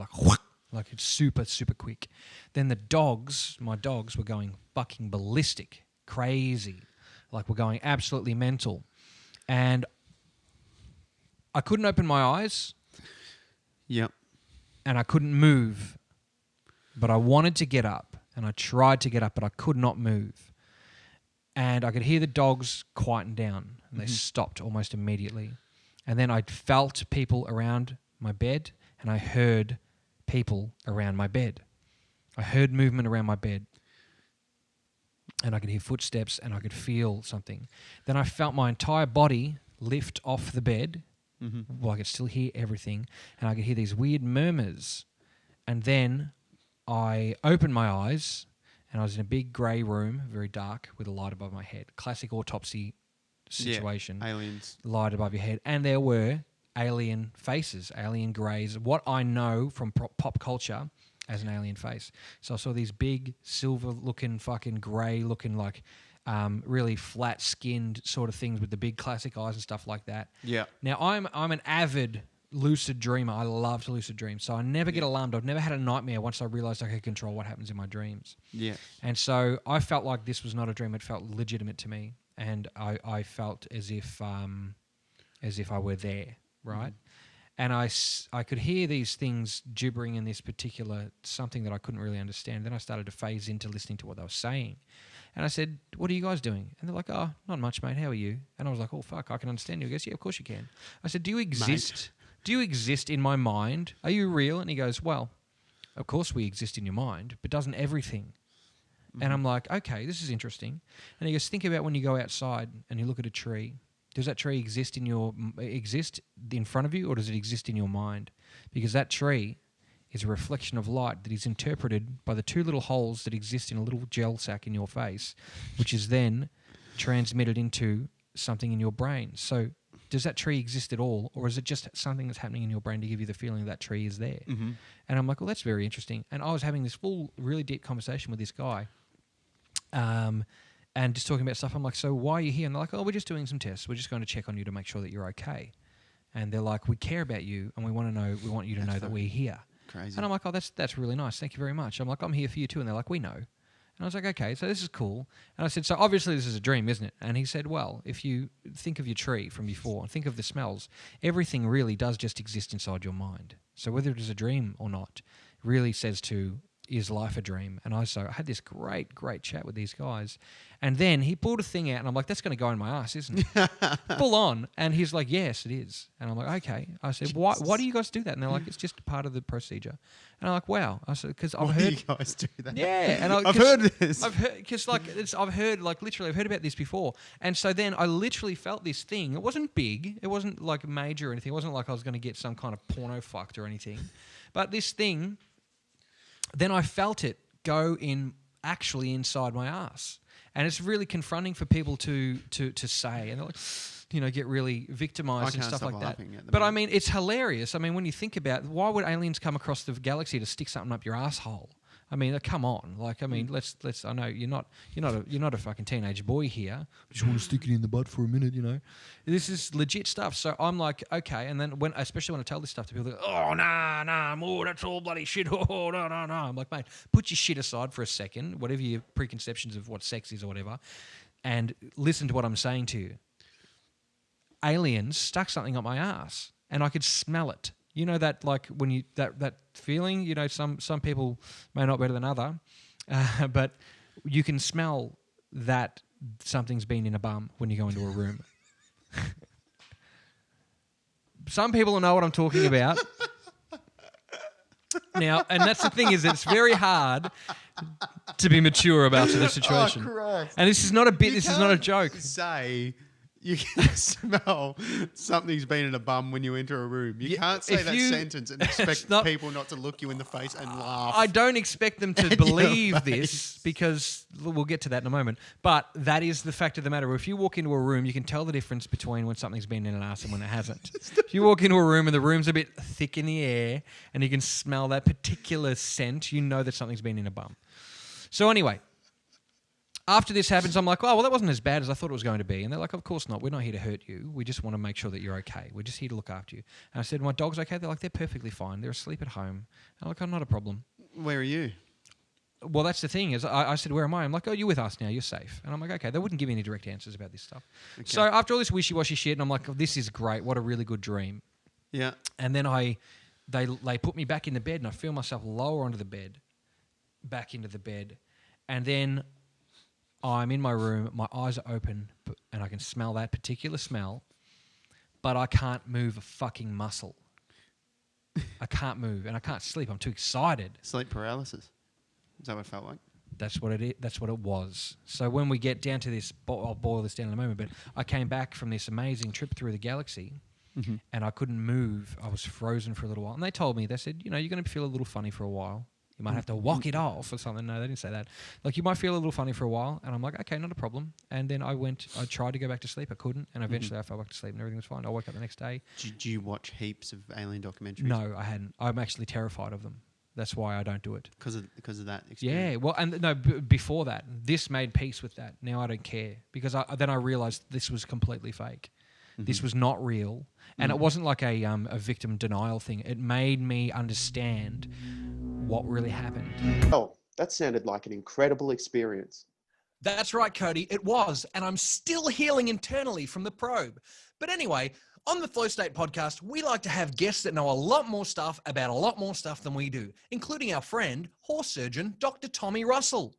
like it's super, super quick. Then my dogs were going fucking ballistic, crazy, like we're going absolutely mental. And I couldn't open my eyes. Yep. And I couldn't move. But I wanted to get up, and I tried to get up, but I could not move. And I could hear the dogs quieten down, and they stopped almost immediately. And then I felt people around my bed, and I heard people around my bed. I heard movement around my bed. And I could hear footsteps, and I could feel something. Then I felt my entire body lift off the bed. Well, I could still hear everything, and I could hear these weird murmurs. And then I opened my eyes, and I was in a big grey room, very dark, with a light above my head. Classic autopsy situation. Yeah, aliens. Light above your head. And there were alien faces, alien greys, what I know from pop culture as an alien face. So I saw these big, silver-looking, fucking grey-looking, like really flat-skinned sort of things with the big classic eyes and stuff like that. Yeah. Now, I'm an avid lucid dreamer. I love to lucid dream. So I never get alarmed. I've never had a nightmare once I realised I could control what happens in my dreams. Yeah. And so I felt like this was not a dream. It felt legitimate to me. And I felt as if I were there, right? And I could hear these things gibbering in this particular something that I couldn't really understand. Then I started to phase into listening to what they were saying. And I said, "What are you guys doing?" And they're like, "Oh, not much, mate. How are you?" And I was like, "Oh, fuck, I can understand you." He goes, "Yeah, of course you can." I said, "Do you exist? Mate. Do you exist in my mind? Are you real?" And he goes, "Well, of course we exist in your mind, but doesn't everything?" And I'm like, "Okay, this is interesting." And he goes, "Think about when you go outside and you look at a tree. Does that tree exist in front of you, or does it exist in your mind? Because that tree is a reflection of light that is interpreted by the two little holes that exist in a little gel sac in your face, which is then transmitted into something in your brain. So does that tree exist at all, or is it just something that's happening in your brain to give you the feeling that tree is there?" And I'm like, "Well, that's very interesting." And I was having this full, really deep conversation with this guy. And just talking about stuff. I'm like, "So why are you here?" And they're like, "Oh, we're just doing some tests. We're just going to check on you to make sure that you're okay." And they're like, "We care about you, and we want you to know that we're here." Crazy. And I'm like, "Oh, that's really nice. Thank you very much." I'm like, "I'm here for you too." And they're like, "We know." And I was like, "Okay, so this is cool." And I said, "So obviously this is a dream, isn't it?" And he said, "Well, if you think of your tree from before and think of the smells, everything really does just exist inside your mind. So whether it is a dream or not really says to, is life a dream?" And I had this great chat with these guys. And then he pulled a thing out, and I'm like, "That's going to go in my ass, isn't it?" Full on. And he's like, "Yes, it is." And I'm like, "Okay." I said, "Why do you guys do that?" And they're like, "It's just part of the procedure." And I'm like, "Wow." I said, "Because I've heard you guys do that. Yeah, and I've heard this. I've heard I've heard about this before. And so then I literally felt this thing. It wasn't big. It wasn't like major or anything. It wasn't like I was going to get some kind of porno fucked or anything. But this thing, then I felt it go in actually inside my ass. And it's really confronting for people to say, and they're like, get really victimized and stuff like that. But I mean, it's hilarious. I mean, when you think about it, why would aliens come across the galaxy to stick something up your asshole? I mean, come on. Like, I mean, let's. I know you're not a fucking teenage boy here. Just want to stick it in the butt for a minute, This is legit stuff. So I'm like, okay. And then especially when I tell this stuff to people, they're like, "Oh, nah, that's all bloody shit. Oh, no. I'm like, mate, put your shit aside for a second, whatever your preconceptions of what sex is or whatever, and listen to what I'm saying to you. Aliens stuck something up my ass, and I could smell it. You know that, like, when you that feeling. Some people may not better than other, but you can smell that something's been in a bum when you go into a room. Some people will know what I'm talking about. Now, and that's the thing, is it's very hard to be mature about the situation. Oh, Christ. And this is not a bit. This is not a joke. Say you can smell something's been in a bum when you enter a room. You can't say that sentence and expect people not to look you in the face and laugh. I don't expect them to believe this, because we'll get to that in a moment. But that is the fact of the matter. If you walk into a room, you can tell the difference between when something's been in an ass and when it hasn't. If you walk into a room and the room's a bit thick in the air and you can smell that particular scent, you know that something's been in a bum. So anyway, after this happens, I'm like, "Oh, well, that wasn't as bad as I thought it was going to be." And they're like, "Of course not. We're not here to hurt you. We just want to make sure that you're okay. We're just here to look after you." And I said, "My dog's okay?" They're like, "They're perfectly fine. They're asleep at home." I'm like, "Oh, not a problem." Where are you? well, that's the thing is I said, where am I? I'm like, oh, you're with us now. You're safe. And I'm like, okay. They wouldn't give me any direct answers about this stuff. Okay. So after all this wishy-washy shit, and I'm like, oh, this is great. What a really good dream. Yeah. And then they put me back in the bed, and I feel myself lower onto the bed, back into the bed. And then I'm in my room. My eyes are open, and I can smell that particular smell, but I can't move a fucking muscle. I can't move, and I can't sleep. I'm too excited. Sleep paralysis. Is that what it felt like? That's what it is. That's what it was. So when we get down to this, I'll boil this down in a moment, but I came back from this amazing trip through the galaxy, and I couldn't move. I was frozen for a little while. And they told me, they said, you're going to feel a little funny for a while. You might have to walk it off or something. No, they didn't say that. Like, you might feel a little funny for a while. And I'm like, okay, not a problem. And then I tried to go back to sleep. I couldn't. And eventually I fell back to sleep and everything was fine. I woke up the next day. Did you watch heaps of alien documentaries? No, I hadn't. I'm actually terrified of them. That's why I don't do it. Because of that experience? Yeah. Well, and no, before that, this made peace with that. Now I don't care. Because then I realized this was completely fake. This was not real. And it wasn't like a victim denial thing. It made me understand what really happened. Oh, that sounded like an incredible experience. That's right, Cody. It was. And I'm still healing internally from the probe. But anyway, on the Flow State podcast, we like to have guests that know a lot more stuff about a lot more stuff than we do, including our friend, horse surgeon, Dr. Tommy Russell.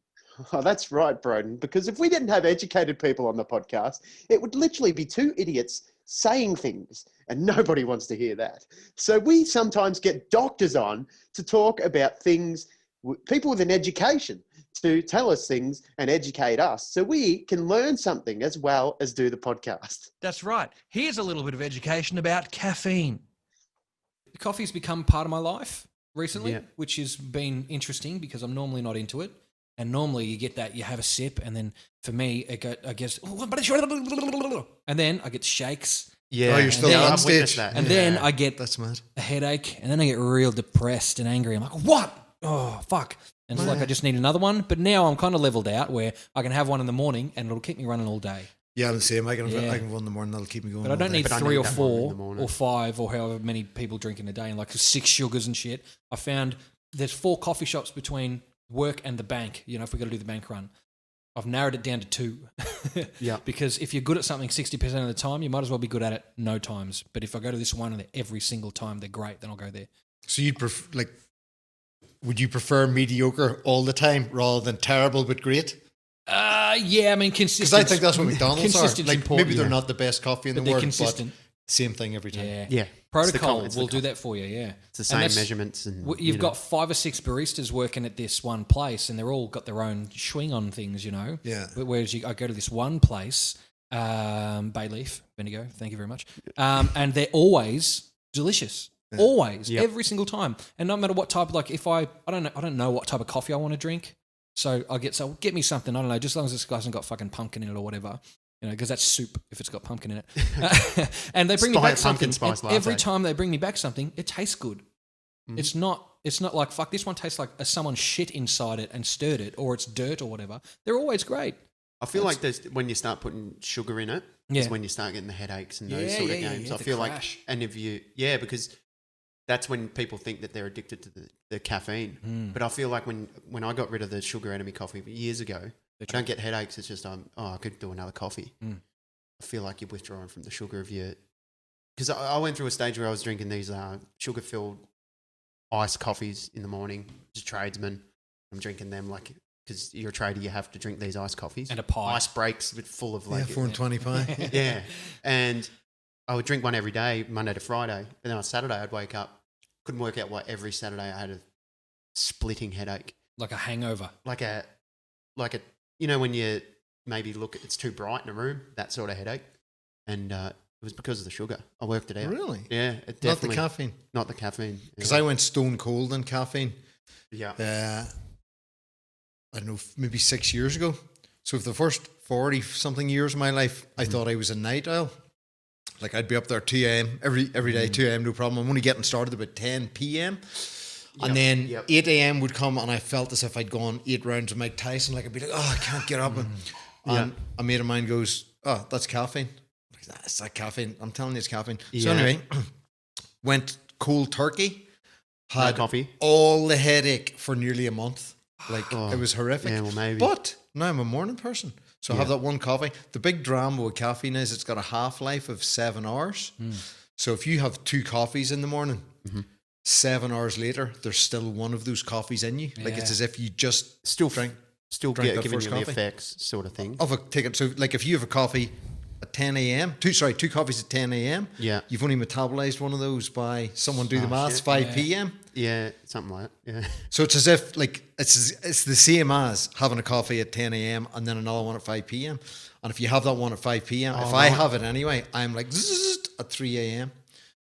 Oh, that's right, Broden. Because if we didn't have educated people on the podcast, it would literally be two idiots saying things, and nobody wants to hear that. So we sometimes get doctors on to talk about things, people with an education, to tell us things and educate us so we can learn something as well as do the podcast. That's right. Here's a little bit of education about caffeine. Coffee's become part of my life recently, which has been interesting because I'm normally not into it. And normally you get that, you have a sip, and then for me, I guess, and then I get shakes. Yeah. Oh, you're still on stage. And then I get a headache, and then I get real depressed and angry. I'm like, what? Oh, fuck. And it's like I just need another one. But now I'm kind of leveled out where I can have one in the morning and it'll keep me running all day. Yeah, I'm the same. I can have one in the morning, that'll keep me going. But I don't need 3 or 4 or 5 or however many people drink in a day, and like 6 sugars and shit. I found there's 4 coffee shops between work and the bank, if we're going to do the bank run. I've narrowed it down to 2. Yeah. Because if you're good at something 60% of the time, you might as well be good at it no times. But if I go to this one and every single time they're great, then I'll go there. So would you prefer mediocre all the time rather than terrible but great? Yeah, I mean, consistent. Because I think that's what McDonald's are. Like, important. maybe they're not the best coffee in the they're world, consistent. but same thing every time. Yeah. Protocol will do that for you, yeah. It's the same measurements. And you've got 5 or 6 baristas working at this one place, and they're all got their own swing on things, Yeah. But whereas I go to this one place, Bay Leaf, Bendigo, thank you very much, and they're always delicious. Yeah. Always, every single time, and no matter what type. Like if I don't know what type of coffee I want to drink, so get me something. I don't know, just as long as this hasn't got fucking pumpkin in it or whatever, because that's soup if it's got pumpkin in it. And they bring me back something. Every time they bring me back something, it tastes good. Mm-hmm. It's not like fuck. This one tastes like someone shit inside it and stirred it, or it's dirt or whatever. They're always great. I feel like when you start putting sugar in it, is when you start getting the headaches and those sort of games. I feel like, and if you, because that's when people think that they're addicted to the caffeine. Mm. But I feel like when I got rid of the sugar out of my coffee years ago, I don't get headaches. It's just I could do another coffee. Mm. I feel like you're withdrawing from the sugar of your. Because I went through a stage where I was drinking these sugar-filled iced coffees in the morning. Just tradesman, I'm drinking them because you're a trader, you have to drink these iced coffees and a pie. Ice breaks full of 4.20 pie. Yeah, and I would drink one every day, Monday to Friday. But then on Saturday, I'd wake up. Couldn't work out why every Saturday I had a splitting headache. Like a hangover. Like a when you maybe it's too bright in a room, that sort of headache. And it was because of the sugar. I worked it out. Really? Yeah. Not the caffeine? Not the caffeine. Because I went stone cold on caffeine. Yeah. I don't know, maybe 6 years ago. So for the first 40-something years of my life, I thought I was a night owl. Like I'd be up there 2 a.m. every day, 2 a.m. no problem. I'm only getting started about 10 p.m. And then 8 a.m. would come and I felt as if I'd gone 8 rounds with Mike Tyson. Like I'd be like, I can't get up. And a mate of mine goes, that's caffeine. It's not caffeine. I'm telling you it's caffeine. So anyway, went cold turkey. Had coffee. All the headache for nearly a month. Like it was horrific. Yeah, well, maybe. But now I'm a morning person. So I have that one coffee. The big drama with caffeine is it's got a half-life of 7 hours. So if you have 2 coffees in the morning, 7 hours later, there's still one of those coffees in you. Like it's as if you just drank giving that you first the coffee. effects, sort of thing. Of a ticket. So like if you have a coffee at 10 a.m., two coffees at 10 a.m. Yeah. You've only metabolized one of those by someone do the maths, shit. 5 p.m. Yeah, something like that. Yeah. So it's as if like it's the same as having a coffee at 10 a.m. and then another one at 5 p.m. And if you have that one at 5 p.m., if I have it anyway, I'm like zzz at 3 a.m.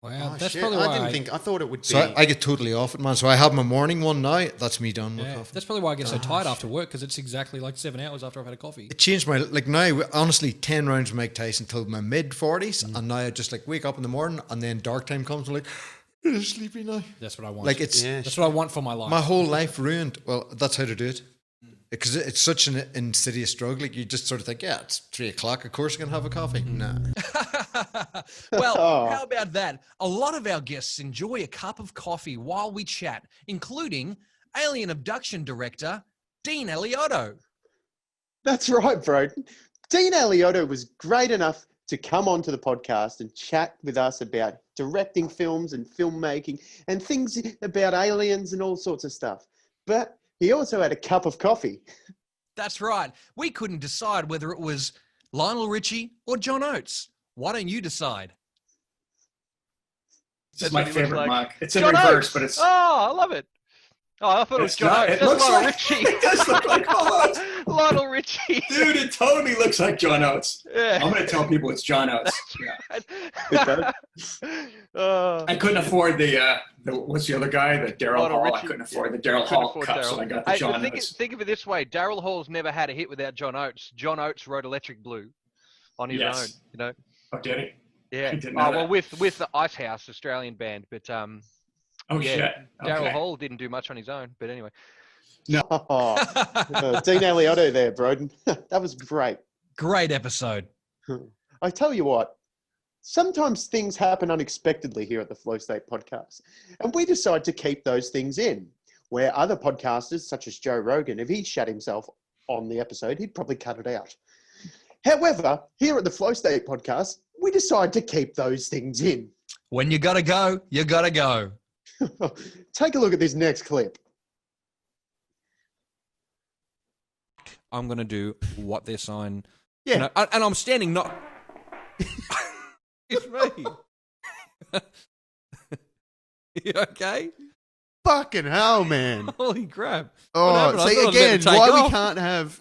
Wow, that's probably why I thought it would be. So I get totally off it, man. So I have my morning one now. That's me done with Yeah, coffee. that's probably why I get so tired after work, because it's exactly like 7 hours after I've had a coffee. It changed my, like now, honestly, 10 rounds of Mike Tyson till my mid-40s. And now I just like wake up in the morning and then dark time comes and I'm like, sleepy now. That's what I want. Like it's that's what I want for my life. my whole life ruined. Well, that's how to do it. Because it's such an insidious drug. Like you just sort of think, yeah, it's 3 o'clock. Of course, you're gonna have a coffee. Nah. Well, how about that? A lot of our guests enjoy a cup of coffee while we chat, including alien abduction director Dean Eliotto. That's right, bro. Dean Eliotto was great enough to come onto the podcast and chat with us about directing films and filmmaking and things about aliens and all sorts of stuff. But he also had a cup of coffee. That's right. We couldn't decide whether it was Lionel Richie or John Oates. Why don't you decide? This is my favorite mug. It's in John reverse, Oates. but it's. Oh, I love it. Oh, I thought it was It's John not- Oates. it That's looks Lionel like- Richie. It does look like Oates. Lionel Richie. Dude, it totally looks like John Oates. Yeah. I'm going to tell people it's John Oates. Yeah. I couldn't afford the what's the other guy? The Daryl Lionel Hall. I Richie. couldn't afford the Daryl Couldn't Hall afford cup, Daryl. so I got the Hey, John think, Oates. think of it this way: Daryl Hall's never had a hit without John Oates. John Oates wrote Electric Blue on his Yes. own. You know. Oh, did he? Yeah. I didn't know well, that. with the Ice House Australian band, but Oh, yeah, shit. Daryl Okay. Hall didn't do much on his own. But anyway. Dean Eliotto there, Broden. That was great. Great episode. I tell you what, sometimes things happen unexpectedly here at the Flow State Podcast, and we decide to keep those things in. Where other podcasters, such as Joe Rogan, if he shut himself on the episode, he'd probably cut it out. However, here at the Flow State Podcast, we decide to keep those things in. When you gotta go, you gotta go. Take a look at this next clip. I'm going to do what their sign. Yeah. You know, and I'm standing not. It's me. You okay? Fucking hell, man. Holy crap. What Oh, happened? I see, thought I was about again, to take why we off. can't have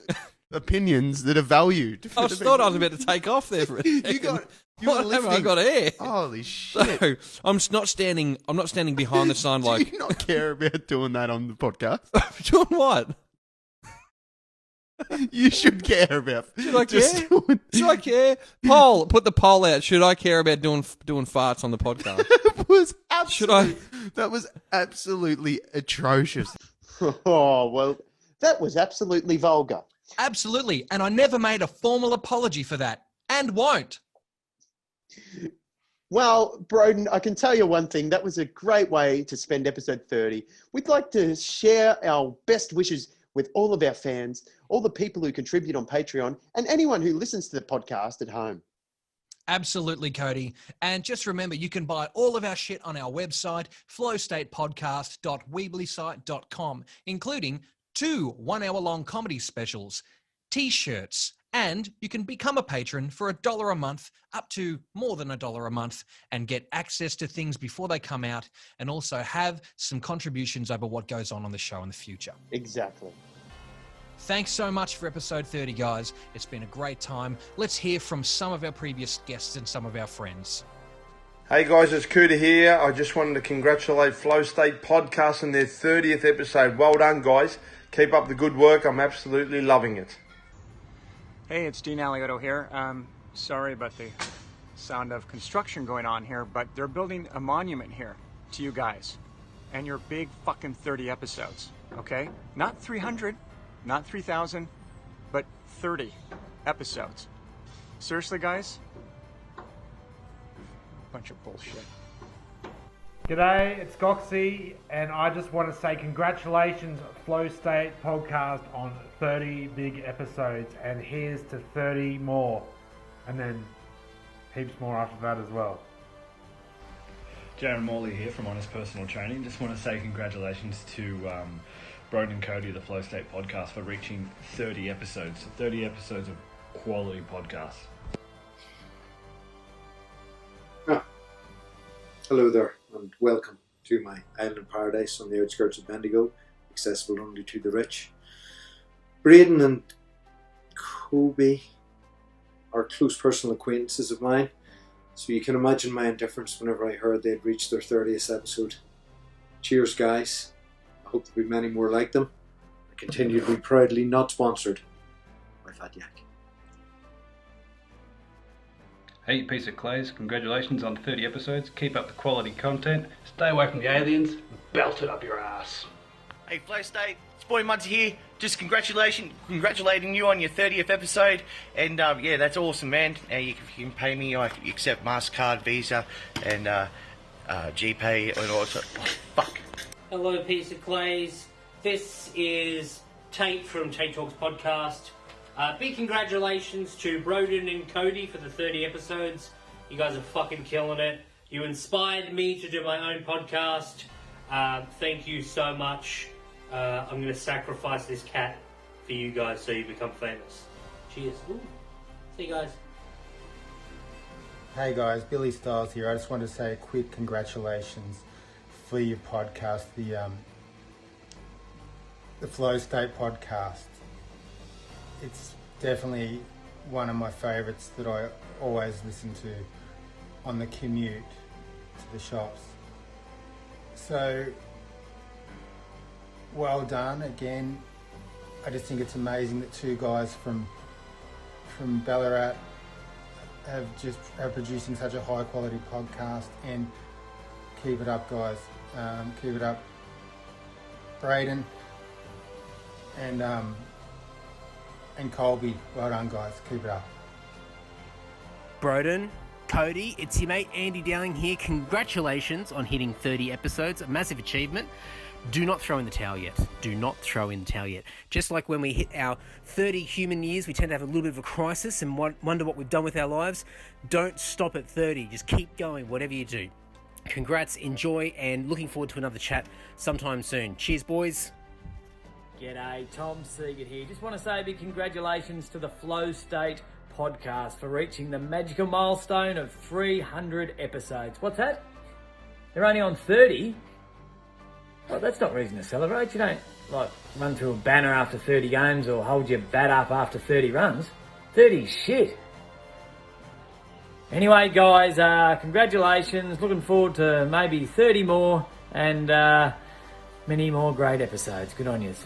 opinions that are valued. I thought I was about to take off there for a second. you were What happened? I lifting. got air. Holy shit. So I'm not standing behind the sign like. Do you not care about doing that on the podcast? Doing what? You should care about. Should I just care? doing- Should I care? Poll. Put the poll out. Should I care about doing farts on the podcast? was Should I? That was absolutely atrocious. Oh, well, that was absolutely vulgar. Absolutely. And I never made a formal apology for that. And won't. Well, Broden, I can tell you one thing. That was a great way to spend episode 30. We'd like to share our best wishes with all of our fans, all the people who contribute on Patreon, and anyone who listens to the podcast at home. Absolutely, Cody. And just remember, you can buy all of our shit on our website, flowstatepodcast.weeblysite.com, including 2 one-hour-long comedy specials, T-shirts, and you can become a patron for $1 a month, up to more than $1 a month, and get access to things before they come out, and also have some contributions over what goes on the show in the future. Exactly. Thanks so much for episode 30, guys. It's been a great time. Let's hear from some of our previous guests and some of our friends. Hey guys, it's Cooter here. I just wanted to congratulate Flow State Podcast on their 30th episode. Well done, guys. Keep up the good work. I'm absolutely loving it. Hey, it's Dean Eliotto here. Sorry about the sound of construction going on here, but they're building a monument here to you guys and your big fucking 30 episodes, okay? Not 300, not 3,000, but 30 episodes. Seriously, guys? Bunch of bullshit. G'day, it's Goxie, and I just want to say congratulations, Flow State Podcast, on 30 big episodes, and here's to 30 more, and then heaps more after that as well. Jaron Morley here from Honest Personal Training. Just want to say congratulations to Broden and Cody of the Flow State Podcast for reaching 30 episodes. 30 episodes of quality podcasts. Hello there, and welcome to my island paradise on the outskirts of Bendigo, accessible only to the rich. Braden and Kobe are close personal acquaintances of mine, so you can imagine my indifference whenever I heard they'd reached their 30th episode. Cheers, guys. I hope there'll be many more like them. I continue to be proudly not sponsored by Fat Yak. Hey, piece of clays, congratulations on 30 episodes. Keep up the quality content. Stay away from the aliens. Belt it up your ass. Hey, Flow State, it's Boy Muds here. Just congratulating you on your 30th episode. And yeah, that's awesome, man. You can pay me. I accept MasterCard, Visa, and GPay, and also. Oh, fuck. Hello, piece of clays. This is Tate from Tate Talks Podcast. Big congratulations to Broden and Cody for the 30 episodes. You guys are fucking killing it. You inspired me to do my own podcast. Thank you so much. I'm going to sacrifice this cat for you guys so you become famous. Cheers. Ooh. See you guys. Hey guys, Billy Styles here. I just wanted to say a quick congratulations for your podcast, the Flow State Podcast. It's definitely one of my favourites that I always listen to on the commute to the shops. So, well done again. I just think it's amazing that two guys from Ballarat are producing such a high quality podcast, and keep it up, guys. Keep it up. Braden and Colby, well done, guys. Keep it up. Broden, Cody, it's your mate Andy Dowling here. Congratulations on hitting 30 episodes. A massive achievement. Do not throw in the towel yet. Do not throw in the towel yet. Just like when we hit our 30 human years, we tend to have a little bit of a crisis and wonder what we've done with our lives. Don't stop at 30. Just keep going, whatever you do. Congrats, enjoy, and looking forward to another chat sometime soon. Cheers, boys. G'day, Tom Seagate here. Just want to say a big congratulations to the Flow State Podcast for reaching the magical milestone of 300 episodes. What's that? They're only on 30? Well, that's not reason to celebrate. You don't, like, run through a banner after 30 games or hold your bat up after 30 runs. 30 shit. Anyway, guys, congratulations. Looking forward to maybe 30 more and many more great episodes. Good on yous.